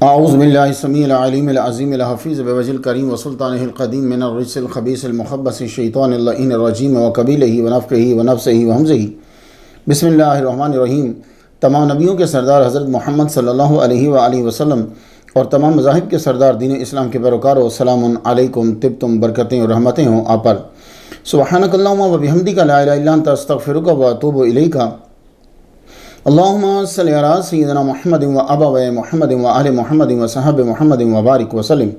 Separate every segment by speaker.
Speaker 1: اعوذ باللہ السمیع العلیم العظیم الحفیظ بوجہ الکریم وسلطانہ القدیم من الرجس الخبیث المخبث الشیطان اللعین الرجیم وقبیلہ ونفخہ ونفثہ وہمزہ۔ بسم اللہ الرحمن الرحیم۔ تمام نبیوں کے سردار حضرت محمد صلی اللہ علیہ وآلہ وسلم اور تمام مذاہب کے سردار دین اسلام کے پیروکاروں، السلام علیکم، طبتم، برکتیں اور رحمتیں ہوں آپ پر۔ سبحانک اللہم وبحمدک لا الہ الا انت استغفرک واتوب الیک۔ اللہم صلی علی سیدنا محمد و ابوِ محمد و آل محمد و صحب محمد و بارک وسلم۔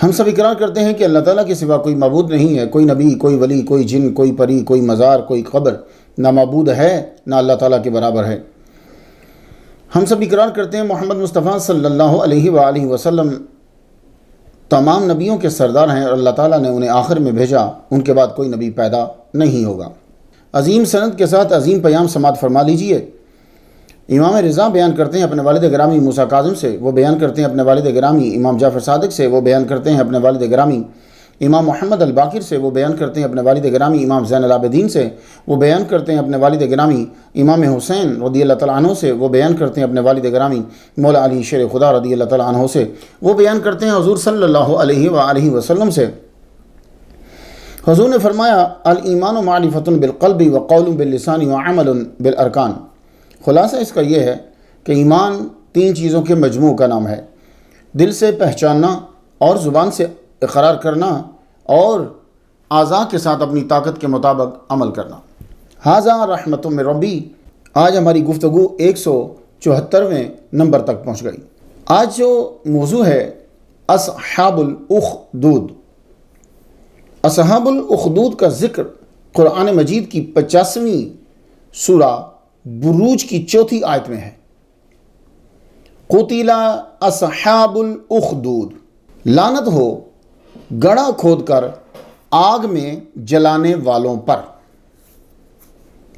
Speaker 1: ہم سب اقرار کرتے ہیں کہ اللہ تعالیٰ کے سوا کوئی معبود نہیں ہے، کوئی نبی، کوئی ولی، کوئی جن، کوئی پری، کوئی مزار، کوئی قبر نہ معبود ہے نہ اللہ تعالیٰ کے برابر ہے۔ ہم سب اقرار کرتے ہیں محمد مصطفیٰ صلی اللہ علیہ وآلہ وسلم تمام نبیوں کے سردار ہیں اور اللہ تعالیٰ نے انہیں آخر میں بھیجا، ان کے بعد کوئی نبی پیدا نہیں ہوگا۔ عظیم سند کے ساتھ عظیم پیام سماعت فرما لیجئے۔ امام رضا بیان کرتے ہیں اپنے والد گرامی موسیٰ کاظم سے، وہ بیان کرتے ہیں اپنے والد گرامی امام جعفر صادق سے، وہ بیان کرتے ہیں اپنے والد گرامی امام محمد الباقر سے، وہ بیان کرتے ہیں اپنے والد گرامی امام زین العابدین سے، وہ بیان کرتے ہیں اپنے والد گرامی امام حسین رضی اللہ تعالیٰ عنہ سے، وہ بیان کرتے ہیں اپنے والد گرامی مولا علی شیر خدا رضی اللہ تعالیٰ عنہ سے، وہ بیان کرتے ہیں حضور صلی اللہ علیہ وآلہ وسلم سے۔ حضور نے فرمایا الایمان معرفۃ بالقلب وقول باللسان وعمل بالارکان۔ خلاصہ اس کا یہ ہے کہ ایمان تین چیزوں کے مجموع کا نام ہے: دل سے پہچاننا اور زبان سے اقرار کرنا اور اعضاء کے ساتھ اپنی طاقت کے مطابق عمل کرنا۔ ھذا رحمۃ من ربی۔ آج ہماری گفتگو 174ویں نمبر تک پہنچ گئی۔ آج جو موضوع ہے اصحاب الاخدود۔ اصحاب الاخدود کا ذکر قرآن مجید کی 50ویں سورہ بروج کی 4تھی آیت میں ہے۔ قتل اصحاب الاخدود، لعنت ہو گڑھا کھود کر آگ میں جلانے والوں پر۔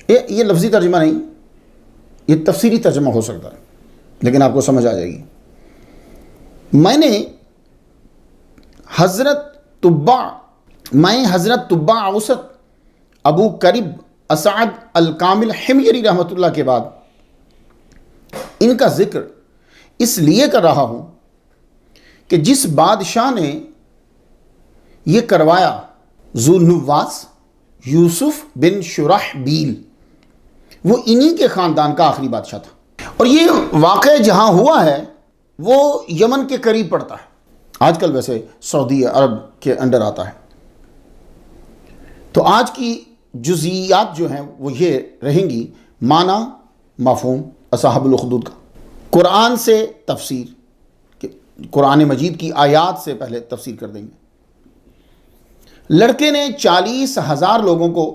Speaker 1: یہ لفظی ترجمہ نہیں، یہ تفسیری ترجمہ ہو سکتا ہے، لیکن آپ کو سمجھ آ جائے گی۔ میں حضرت تبع اوسط ابو کرب اسعد الکامل حمیری رحمۃ اللہ کے بعد ان کا ذکر اس لیے کر رہا ہوں کہ جس بادشاہ نے یہ کروایا، ذو النواس یوسف بن شرحبیل، وہ انہی کے خاندان کا آخری بادشاہ تھا، اور یہ واقعہ جہاں ہوا ہے وہ یمن کے قریب پڑتا ہے، آج کل ویسے سعودی عرب کے انڈر آتا ہے۔ تو آج کی جزئیات جو ہیں وہ یہ رہیں گی: معنی، مفہوم اصحاب الاخدود کا، قرآن سے تفسیر، کہ قرآن مجید کی آیات سے پہلے تفسیر کر دیں گے۔ لڑکے نے 40,000 لوگوں کو،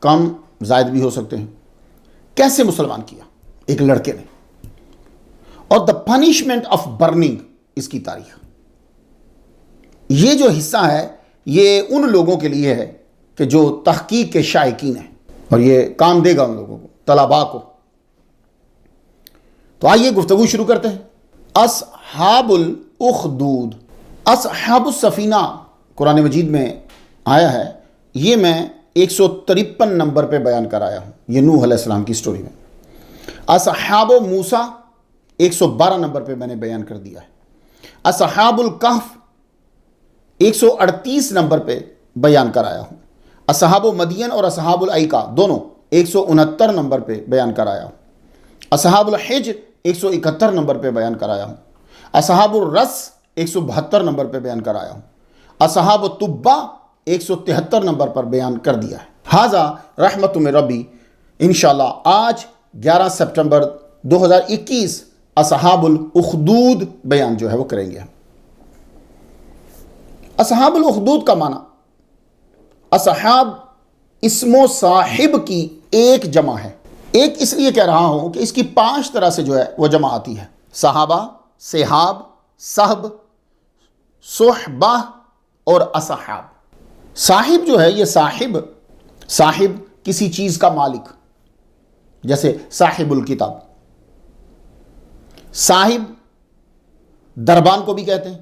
Speaker 1: کم زائد بھی ہو سکتے ہیں، کیسے مسلمان کیا ایک لڑکے نے، اور دا پنشمنٹ آف برننگ، اس کی تاریخ۔ یہ جو حصہ ہے یہ ان لوگوں کے لیے ہے کہ جو تحقیق کے شائقین ہیں، اور یہ کام دے گا ان لوگوں کو، طلباء کو۔ تو آئیے گفتگو شروع کرتے ہیں۔ اصحاب الاخدود، اصحاب السفینہ قرآن مجید میں آیا ہے، یہ میں 153 نمبر پہ بیان کرایا ہوں، یہ نوح علیہ السلام کی سٹوری میں۔ اصحاب موسیٰ 112 نمبر پہ میں نے بیان کر دیا ہے۔ اصحاب الکہف 138 نمبر پہ بیان کرایا ہوں۔ اصحاب مدین اور اصحاب الایکہ دونوں 169 نمبر پہ بیان کرایا ہوں۔ اصحاب الحجر 171 نمبر پہ بیان کرایا ہوں۔ اصحاب الرس 172 نمبر پہ بیان کرایا ہوں۔ اصحاب التبع 173 نمبر پر بیان کر دیا ہے۔ ھذا رحمۃ من ربی۔ انشاءاللہ آج 11 سپٹمبر 2021 اصحاب الاخدود بیان جو ہے وہ کریں گے۔ اصحاب الاخدود کا معنی، اصحاب اسم و صاحب کی ایک جمع ہے۔ ایک اس لیے کہہ رہا ہوں کہ اس کی 5 طرح سے جو ہے وہ جمع آتی ہے: صحابہ، صحاب، صحب، صحبہ اور اصحاب۔ صاحب جو ہے یہ صاحب کسی چیز کا مالک، جیسے صاحب الکتاب۔ صاحب دربان کو بھی کہتے ہیں۔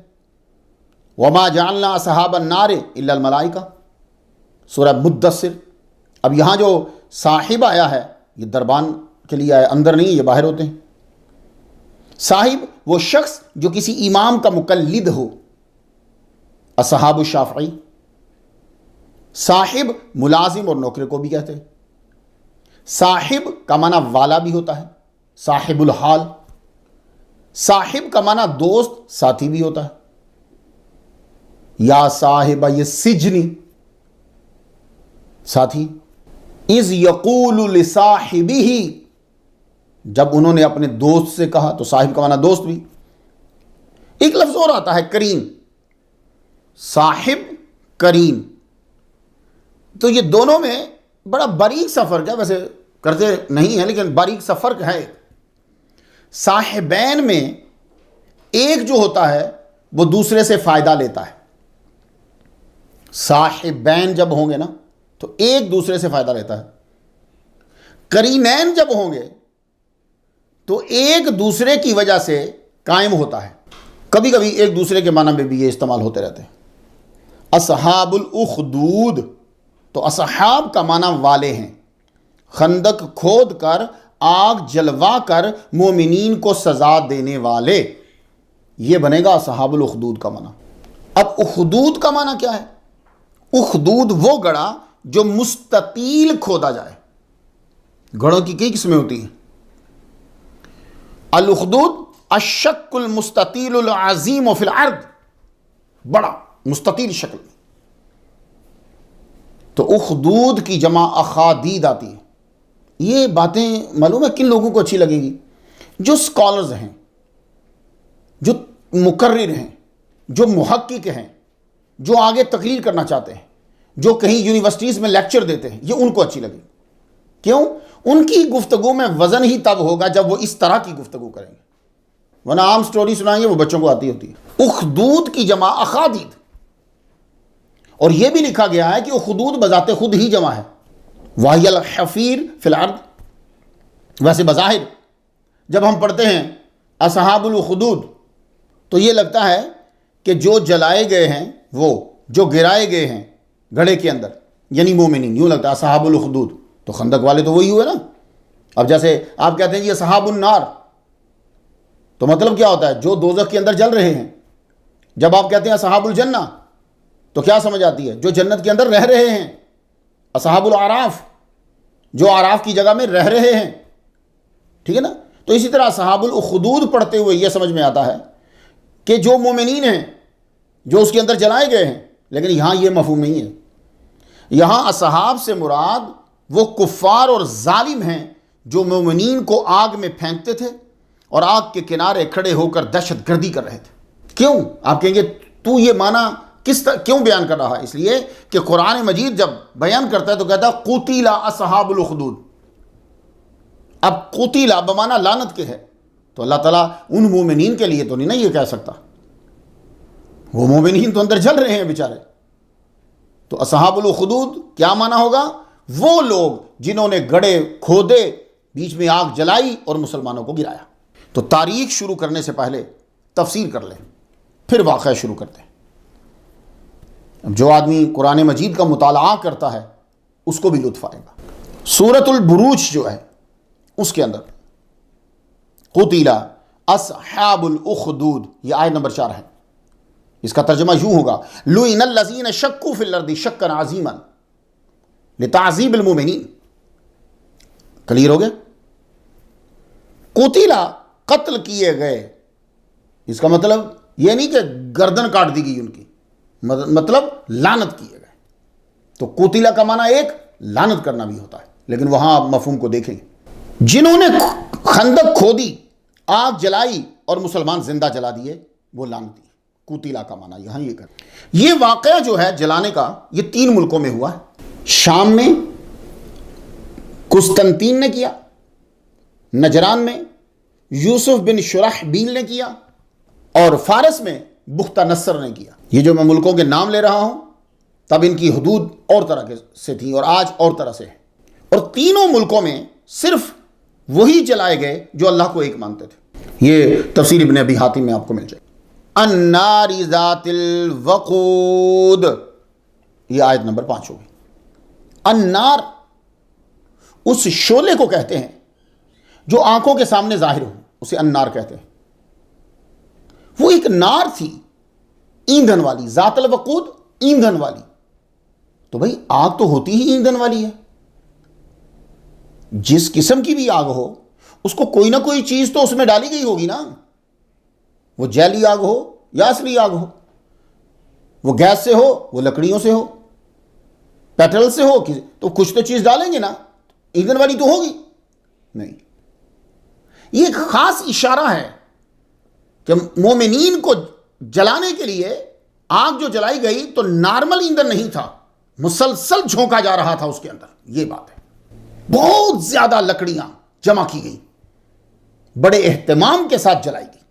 Speaker 1: وما جعلنا اصحاب النار الا الملائکہ، سورہ مدثر۔ اب یہاں جو صاحب آیا ہے یہ دربان کے لیے آیا، اندر نہیں، یہ باہر ہوتے ہیں۔ صاحب وہ شخص جو کسی امام کا مقلد ہو، اصحاب الشافعی۔ صاحب ملازم اور نوکر کو بھی کہتے ہیں۔ صاحب کا معنی والا بھی ہوتا ہے، صاحب الحال۔ صاحب کا معنی دوست، ساتھی بھی ہوتا ہے۔ یا صاحب یہ سجنی، ساتھی۔ اذ یقول لصاحبہ، جب انہوں نے اپنے دوست سے کہا، تو صاحب کا معنی دوست بھی۔ ایک لفظ اور آتا ہے کریم، صاحب کریم، تو یہ دونوں میں بڑا باریک سا فرق ہے، ویسے کرتے نہیں ہیں لیکن باریک سا فرق ہے۔ صاحبین میں ایک جو ہوتا ہے وہ دوسرے سے فائدہ لیتا ہے، صاحبین جب ہوں گے نا تو ایک دوسرے سے فائدہ لیتا ہے۔ کرینین جب ہوں گے تو ایک دوسرے کی وجہ سے قائم ہوتا ہے۔ کبھی کبھی ایک دوسرے کے معنی میں بھی یہ استعمال ہوتے رہتے ہیں۔ اصحاب الاخدود، تو اصحاب کا معنی والے ہیں، خندق کھود کر آگ جلوا کر مومنین کو سزا دینے والے، یہ بنے گا اصحاب الاخدود کا معنی۔ اب اخدود کا معنی کیا ہے؟ اخدود وہ گڑھا جو مستطیل کھودا جائے۔ گڑھوں کی کئی قسمیں ہوتی ہیں۔ الاخدود الشق المستطیل العظیم فی الارض، بڑا مستطیل شکل میں، تو اخدود کی جمع اخادید آتی ہے۔ یہ باتیں معلوم ہے کن لوگوں کو اچھی لگیں گی؟ جو سکالرز ہیں، جو مقرر ہیں، جو محقق ہیں، جو آگے تقریر کرنا چاہتے ہیں، جو کہیں یونیورسٹیز میں لیکچر دیتے ہیں، یہ ان کو اچھی لگے گی۔ کیوں؟ ان کی گفتگو میں وزن ہی تب ہوگا جب وہ اس طرح کی گفتگو کریں گے، ورنہ عام سٹوری سنائیں گے وہ بچوں کو آتی ہوتی ہے۔ اخدود کی جمع اخادید، اور یہ بھی لکھا گیا ہے کہ اخدود بذات خود ہی جمع ہے، وَهِيَ الْحَفِيرُ فِي الْأَرْضِ۔ ویسے بظاہر جب ہم پڑھتے ہیں اصحاب الاخدود تو یہ لگتا ہے کہ جو جلائے گئے ہیں، وہ جو گرائے گئے ہیں گڑھے کے اندر، یعنی مومنین، یوں لگتا ہے اصحاب الاخدود، تو خندق والے تو وہی ہوئے نا۔ اب جیسے آپ کہتے ہیں جی اصحاب النار، تو مطلب کیا ہوتا ہے؟ جو دوزخ کے اندر جل رہے ہیں۔ جب آپ کہتے ہیں اصحاب الجنہ تو کیا سمجھ آتی ہے؟ جو جنت کے اندر رہ رہے ہیں۔ اصحاب الاعراف، جو اعراف کی جگہ میں رہ رہے ہیں، ٹھیک ہے نا؟ تو اسی طرح اصحاب الاخدود پڑھتے ہوئے یہ سمجھ میں آتا ہے کہ جو مومنین ہیں، جو اس کے اندر جلائے گئے ہیں، لیکن یہاں یہ مفہوم نہیں ہے۔ یہاں اصحاب سے مراد وہ کفار اور ظالم ہیں جو مومنین کو آگ میں پھینکتے تھے اور آگ کے کنارے کھڑے ہو کر دہشت گردی کر رہے تھے۔ کیوں؟ آپ کہیں گے تو یہ معنی کیوں بیان کر رہا ہے؟ اس لیے کہ قرآن مجید جب بیان کرتا ہے تو کہتا ہے قتل اصحاب الاخدود۔ اب قتل بمعنی لعنت کے ہے، تو اللہ تعالیٰ ان مومنین کے لیے تو نہیں یہ کہہ سکتا، وہ مومنین تو اندر جل رہے ہیں بیچارے۔ تو اصحاب الاخدود کیا معنی ہوگا؟ وہ لوگ جنہوں نے گڑھے کھودے، بیچ میں آگ جلائی اور مسلمانوں کو گرایا۔ تو تاریخ شروع کرنے سے پہلے تفسیر کر لیں، پھر واقعہ شروع کرتے ہیں۔ جو آدمی قرآن مجید کا مطالعہ کرتا ہے اس کو بھی لطف آئے گا۔ سورۃ البروج جو ہے اس کے اندر قتل اصحاب الاخدود، یہ آیت نمبر 4 ہے۔ اس کا ترجمہ یوں ہوگا لعن الذین شکوا فی الارض شکا عظیما لتعذیب المؤمنین۔ کلیئر ہو گیا؟ قتل، قتل کیے گئے، اس کا مطلب یہ نہیں کہ گردن کاٹ دی گئی ان کی، مطلب لعنت کیے گئے۔ تو قتل کا معنی ایک لعنت کرنا بھی ہوتا ہے، لیکن وہاں آپ مفہوم کو دیکھیں گے۔ جنہوں نے خندق کھودی، آگ جلائی اور مسلمان زندہ جلا دیے، وہ لعنتی۔ قتل کا معنی یہاں یہ کر۔ یہ واقعہ جو ہے جلانے کا، یہ 3 ملکوں میں ہوا ہے۔ شام میں قسطنطین نے کیا، نجران میں یوسف بن شرحبیل نے کیا، اور فارس میں بختہ نصر نے کیا۔ یہ جو میں ملکوں کے نام لے رہا ہوں تب ان کی حدود اور طرح سے تھیں اور آج اور طرح سے ہے، اور تینوں ملکوں میں صرف وہی جلائے گئے جو اللہ کو ایک مانتے تھے۔ یہ تفسیر ابن ابی حاتم میں آپ کو مل جائے۔ النار ذات الوقود، یہ آیت نمبر 5 ہوگی۔ النار اس شعلے کو کہتے ہیں جو آنکھوں کے سامنے ظاہر ہو، اسے النار کہتے ہیں۔ وہ ایک نار تھی ایندھن والی، ذات الوقود، ایندھن والی. تو بھائی آگ تو ہوتی ہی ایندھن والی ہے. جس قسم کی بھی آگ ہو اس کو کوئی نہ کوئی چیز تو اس میں ڈالی گئی ہوگی نا. وہ جیلی آگ ہو یا اصلی آگ ہو، وہ گیس سے ہو، وہ لکڑیوں سے ہو، پیٹرول سے ہو، تو کچھ تو چیز ڈالیں گے نا. ایندھن والی تو ہوگی نہیں. یہ ایک خاص اشارہ ہے کہ مومنین کو جلانے کے لیے آگ جو جلائی گئی تو نارمل ایندھن نہیں تھا، مسلسل جھونکا جا رہا تھا اس کے اندر. یہ بات ہے. بہت زیادہ لکڑیاں جمع کی گئی، بڑے اہتمام کے ساتھ جلائی گئی.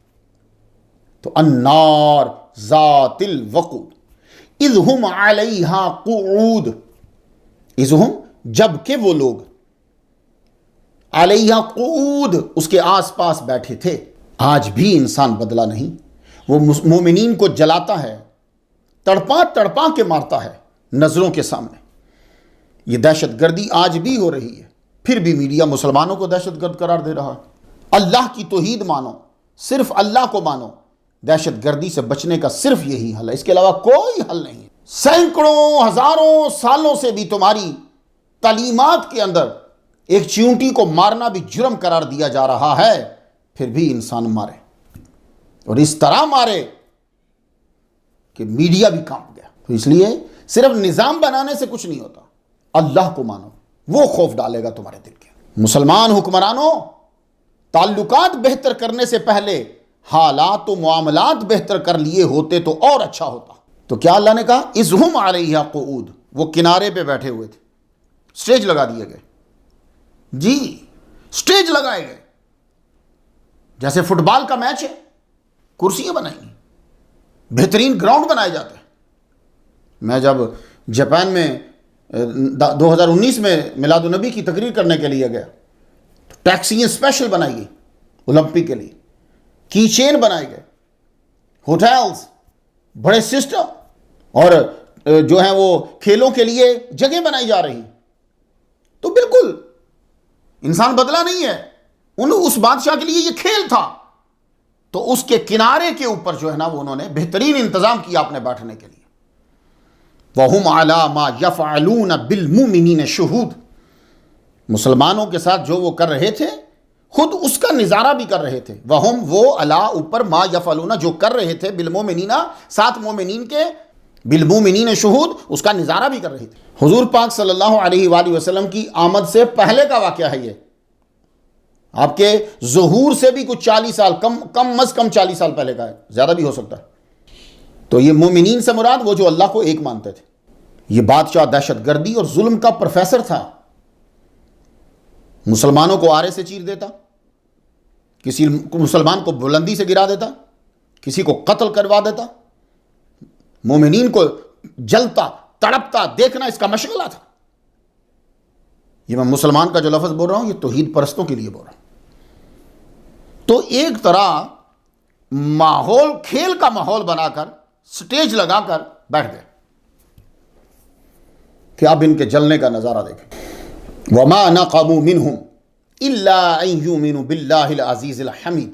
Speaker 1: تو النار ذات الوقود اذ ہم علیہا قعود، اذ ہم جبکہ وہ لوگ، علیہا قعود اس کے آس پاس بیٹھے تھے. آج بھی انسان بدلا نہیں. وہ مومنین کو جلاتا ہے، تڑپا تڑپا کے مارتا ہے نظروں کے سامنے. یہ دہشت گردی آج بھی ہو رہی ہے. پھر بھی میڈیا مسلمانوں کو دہشت گرد قرار دے رہا ہے. اللہ کی توحید مانو، صرف اللہ کو مانو. دہشت گردی سے بچنے کا صرف یہی حل ہے، اس کے علاوہ کوئی حل نہیں. سینکڑوں ہزاروں سالوں سے بھی تمہاری تعلیمات کے اندر ایک چیونٹی کو مارنا بھی جرم قرار دیا جا رہا ہے، پھر بھی انسان مارے، اور اس طرح مارے کہ میڈیا بھی کانپ گیا. تو اس لیے صرف نظام بنانے سے کچھ نہیں ہوتا. اللہ کو مانو، وہ خوف ڈالے گا تمہارے دل کے. مسلمان حکمرانوں، تعلقات بہتر کرنے سے پہلے حالات و معاملات بہتر کر لیے ہوتے تو اور اچھا ہوتا. تو کیا اللہ نے کہا اذ ہم علیہا قعود، وہ کنارے پہ بیٹھے ہوئے تھے. سٹیج لگا دیے گئے. جی سٹیج لگائے گئے، جیسے فٹ بال کا میچ ہے، کرسیاں بنائی گئی، بہترین گراؤنڈ بنائے جاتے ہیں. میں جب جاپان میں 2019 میں میلاد النبی کی تقریر کرنے کے لیے گیا تو ٹیکسیاں اسپیشل بنائی گئی اولمپک کے لیے، کی چین بنائے گئے، ہوٹلز، بڑے سسٹم، اور جو ہیں وہ کھیلوں کے لیے جگہ بنائی جا رہی. تو بالکل انسان بدلا نہیں ہے. اس بادشاہ کے لیے یہ کھیل تھا، تو اس کے کنارے کے اوپر جو ہے نا وہ انہوں نے بہترین انتظام کیا اپنے بیٹھنے کے لیے. وَهُمْ عَلَى مَا يَفْعَلُونَ بِالْمُؤْمِنِينَ شُهُودٌ، مسلمانوں کے ساتھ جو وہ کر رہے تھے خود اس کا نظارہ بھی کر رہے تھے. وَهُمْ وہ عَلَى اوپر ما يَفْعَلُونَ جو کر رہے تھے بالمؤمنین ساتھ مومنین کے، بالمؤمنین شہود اس کا نظارہ بھی کر رہے تھے. حضور پاک صلی اللہ علیہ وآلہ وسلم کی آمد سے پہلے کا واقعہ ہے یہ. آپ کے ظہور سے بھی کچھ 40 سال کم از کم 40 سال پہلے کا ہے، زیادہ بھی ہو سکتا ہے. تو یہ مومنین سے مراد وہ جو اللہ کو ایک مانتے تھے. یہ بادشاہ دہشت گردی اور ظلم کا پروفیسر تھا. مسلمانوں کو آرے سے چیر دیتا، کسی مسلمان کو بلندی سے گرا دیتا، کسی کو قتل کروا دیتا. مومنین کو جلتا تڑپتا دیکھنا اس کا مشغلہ تھا. یہ میں مسلمان کا جو لفظ بول رہا ہوں یہ توحید پرستوں کے لیے بول رہا ہوں. تو ایک طرح ماحول، کھیل کا ماحول بنا کر سٹیج لگا کر بیٹھ گئے کہ اب ان کے جلنے کا نظارہ دیکھیں. وَمَا نَقَمُوا مِنْهُمْ إِلَّا أَن يُؤْمِنُوا بِاللَّهِ الْعَزِيزِ الْحَمِيدِ.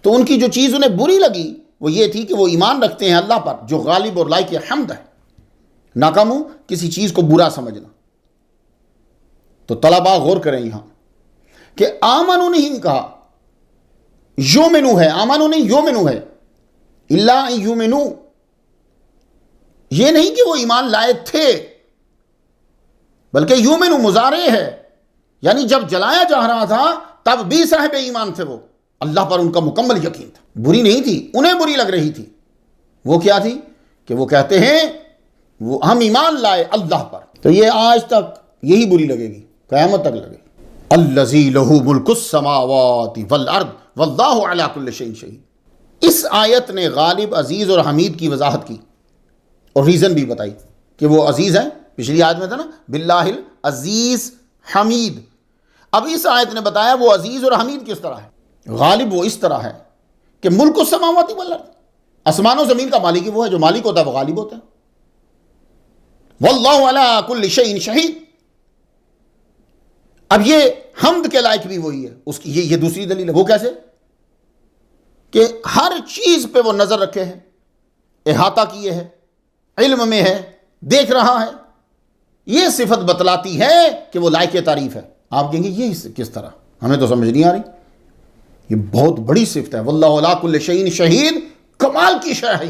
Speaker 1: تو ان کی جو چیز انہیں بری لگی وہ یہ تھی کہ وہ ایمان رکھتے ہیں اللہ پر جو غالب اور لائق حمد ہے. ناکامو کسی چیز کو برا سمجھنا. تو طلباء غور کریں یہاں کہ آمنو نہیں کہا، یومنو ہے، آمنو نہیں یومنو ہے. اللہ یومنو یہ نہیں کہ وہ ایمان لائے تھے، بلکہ یومنو مضارع ہے، یعنی جب جلایا جا رہا تھا تب بھی صاحب ایمان تھے. وہ اللہ پر ان کا مکمل یقین تھا. بری نہیں تھی، انہیں بری لگ رہی تھی. وہ کیا تھی کہ وہ کہتے ہیں وہ ہم ایمان لائے اللہ پر. تو یہ آج تک یہی بری لگے گی، قیامت تک لگے گی. الذی لہ ملک السماوات والارض واللہ علی کل شیء شہید. اس آیت نے غالب، عزیز اور حمید کی وضاحت کی اور ریزن بھی بتائی کہ وہ عزیز ہیں. پچھلی آیت میں تھا نا باللہ العزیز حمید. اب اس آیت نے بتایا وہ عزیز اور حمید کس طرح ہے. غالب وہ اس طرح ہے کہ ملک السماوات والارض، آسمان و زمین کا مالک وہ ہے، جو مالک ہوتا ہے وہ غالب ہوتا ہے. واللہ علی کل شیء شہید. اب یہ حمد کے لائق بھی وہی ہے. اس کی یہ دوسری دلیل ہے. وہ کیسے؟ کہ ہر چیز پہ وہ نظر رکھے ہے، احاطہ کیے ہے، علم میں ہے، دیکھ رہا ہے، یہ صفت بتلاتی ہے کہ وہ لائق تعریف ہے۔ آپ کہیں گے یہ کس طرح؟ ہمیں تو سمجھ نہیں آ رہی۔ یہ بہت بڑی صفت ہے، واللہ علی کل شیء شہید، کمال کی شے ہے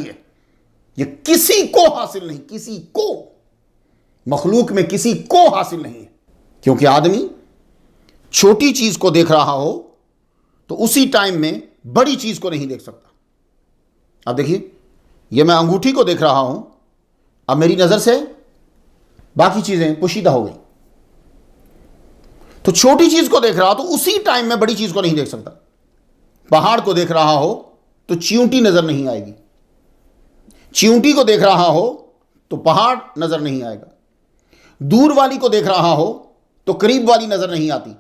Speaker 1: یہ کسی کو حاصل نہیں، کسی کو، مخلوق میں کسی کو حاصل نہیں ہے، کیونکہ آدمی چھوٹی چیز کو دیکھ رہا ہو تو اسی ٹائم میں بڑی چیز کو نہیں دیکھ سکتا۔ اب دیکھیے، یہ میں انگوٹھی کو دیکھ رہا ہوں، اب میری نظر سے باقی چیزیں پوشیدہ ہو گئی، تو چھوٹی چیز کو دیکھ رہا تو اسی ٹائم میں بڑی چیز کو نہیں دیکھ سکتا۔ پہاڑ کو دیکھ رہا ہو تو چیونٹی نظر نہیں آئے گی، چیونٹی کو دیکھ رہا ہو تو پہاڑ نظر نہیں آئے گا، دور والی کو دیکھ رہا ہو تو قریب والی نظر نہیں آتی۔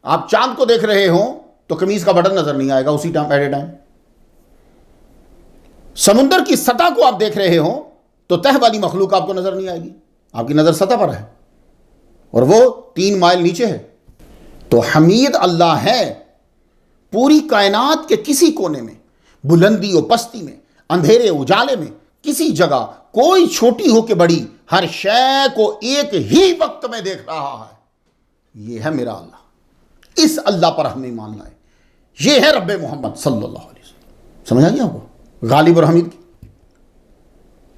Speaker 1: آپ چاند کو دیکھ رہے ہوں تو قمیض کا بٹن نظر نہیں آئے گا اسی ٹائم، ایٹ اے ٹائم۔ سمندر کی سطح کو آپ دیکھ رہے ہوں تو تہ والی مخلوق آپ کو نظر نہیں آئے گی، آپ کی نظر سطح پر ہے اور وہ 3 مائل نیچے ہے۔ تو حمید اللہ ہے، پوری کائنات کے کسی کونے میں، بلندی و پستی میں، اندھیرے اجالے میں، کسی جگہ، کوئی چھوٹی ہو کہ بڑی، ہر شے کو ایک ہی وقت میں دیکھ رہا ہے۔ یہ ہے میرا اللہ، اس اللہ پر ہمیں ماننا ہے، یہ ہے رب محمد صلی اللہ علیہ وسلم۔ سمجھ آ گیا آپ کو غالب اور حمید کی؟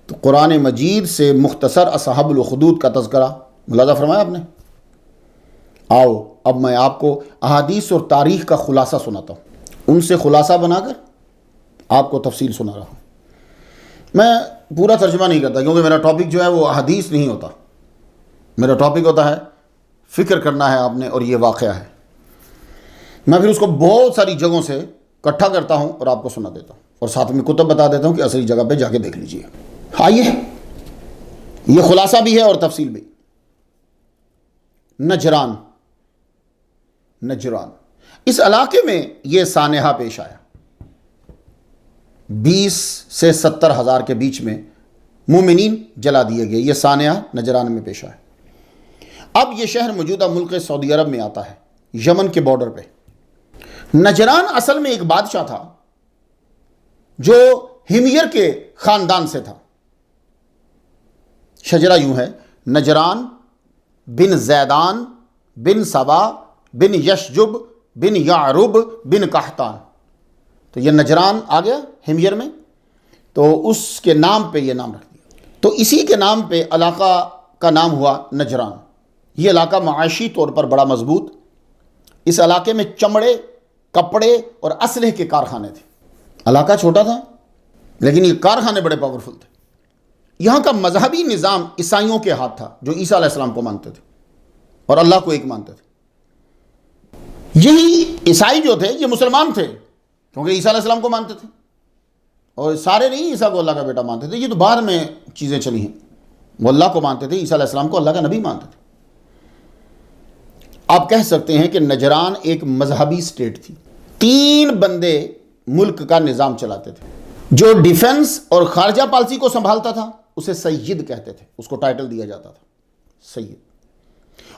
Speaker 1: تو قرآن مجید سے مختصر اصحاب الخدود کا تذکرہ ملاحظہ فرمایا آپ نے۔ آؤ اب میں آپ کو احادیث اور تاریخ کا خلاصہ سناتا ہوں، ان سے خلاصہ بنا کر آپ کو تفصیل سنا رہا ہوں۔ میں پورا ترجمہ نہیں کرتا کیونکہ میرا ٹاپک جو ہے وہ احادیث نہیں ہوتا، میرا ٹاپک ہوتا ہے فکر کرنا ہے آپ نے اور یہ واقعہ ہے۔ میں پھر اس کو بہت ساری جگہوں سے اکٹھا کرتا ہوں اور آپ کو سنا دیتا ہوں، اور ساتھ میں کتب بتا دیتا ہوں کہ اصلی جگہ پہ جا کے دیکھ لیجئے۔ آئیے، یہ خلاصہ بھی ہے اور تفصیل بھی۔ نجران، نجران اس علاقے میں یہ سانحہ پیش آیا، 20 سے 70 ہزار کے بیچ میں مومنین جلا دیے گئے۔ یہ سانحہ نجران میں پیش آیا۔ اب یہ شہر موجودہ ملک سعودی عرب میں آتا ہے، یمن کے بارڈر پہ۔ نجران اصل میں ایک بادشاہ تھا جو ہمیر کے خاندان سے تھا۔ شجرہ یوں ہے، نجران بن زیدان بن سبا بن یشجب بن یعرب بن قحطان۔ تو یہ نجران آ گیا ہمیر میں، تو اس کے نام پہ یہ نام رکھ دیا۔ تو اسی کے نام پہ علاقہ کا نام ہوا نجران۔ یہ علاقہ معاشی طور پر بڑا مضبوط، اس علاقے میں چمڑے، کپڑے اور اسلحے کے کارخانے تھے۔ علاقہ چھوٹا تھا لیکن یہ کارخانے بڑے پاورفل تھے۔ یہاں کا مذہبی نظام عیسائیوں کے ہاتھ تھا، جو عیسیٰ علیہ السلام کو مانتے تھے اور اللہ کو ایک مانتے تھے۔ یہی عیسائی جو تھے یہ مسلمان تھے کیونکہ عیسیٰ علیہ السلام کو مانتے تھے، اور سارے نہیں عیسیٰ کو اللہ کا بیٹا مانتے تھے، یہ تو بعد میں چیزیں چلی ہیں۔ وہ اللہ کو مانتے تھے، عیسیٰ علیہ السلام کو اللہ کا نبی مانتے تھے۔ آپ کہہ سکتے ہیں کہ نجران ایک مذہبی سٹیٹ تھی۔ 3 بندے ملک کا نظام چلاتے تھے۔ جو ڈیفنس اور خارجہ پالیسی کو سنبھالتا تھا اسے سید کہتے تھے، اس کو ٹائٹل دیا جاتا تھا سید۔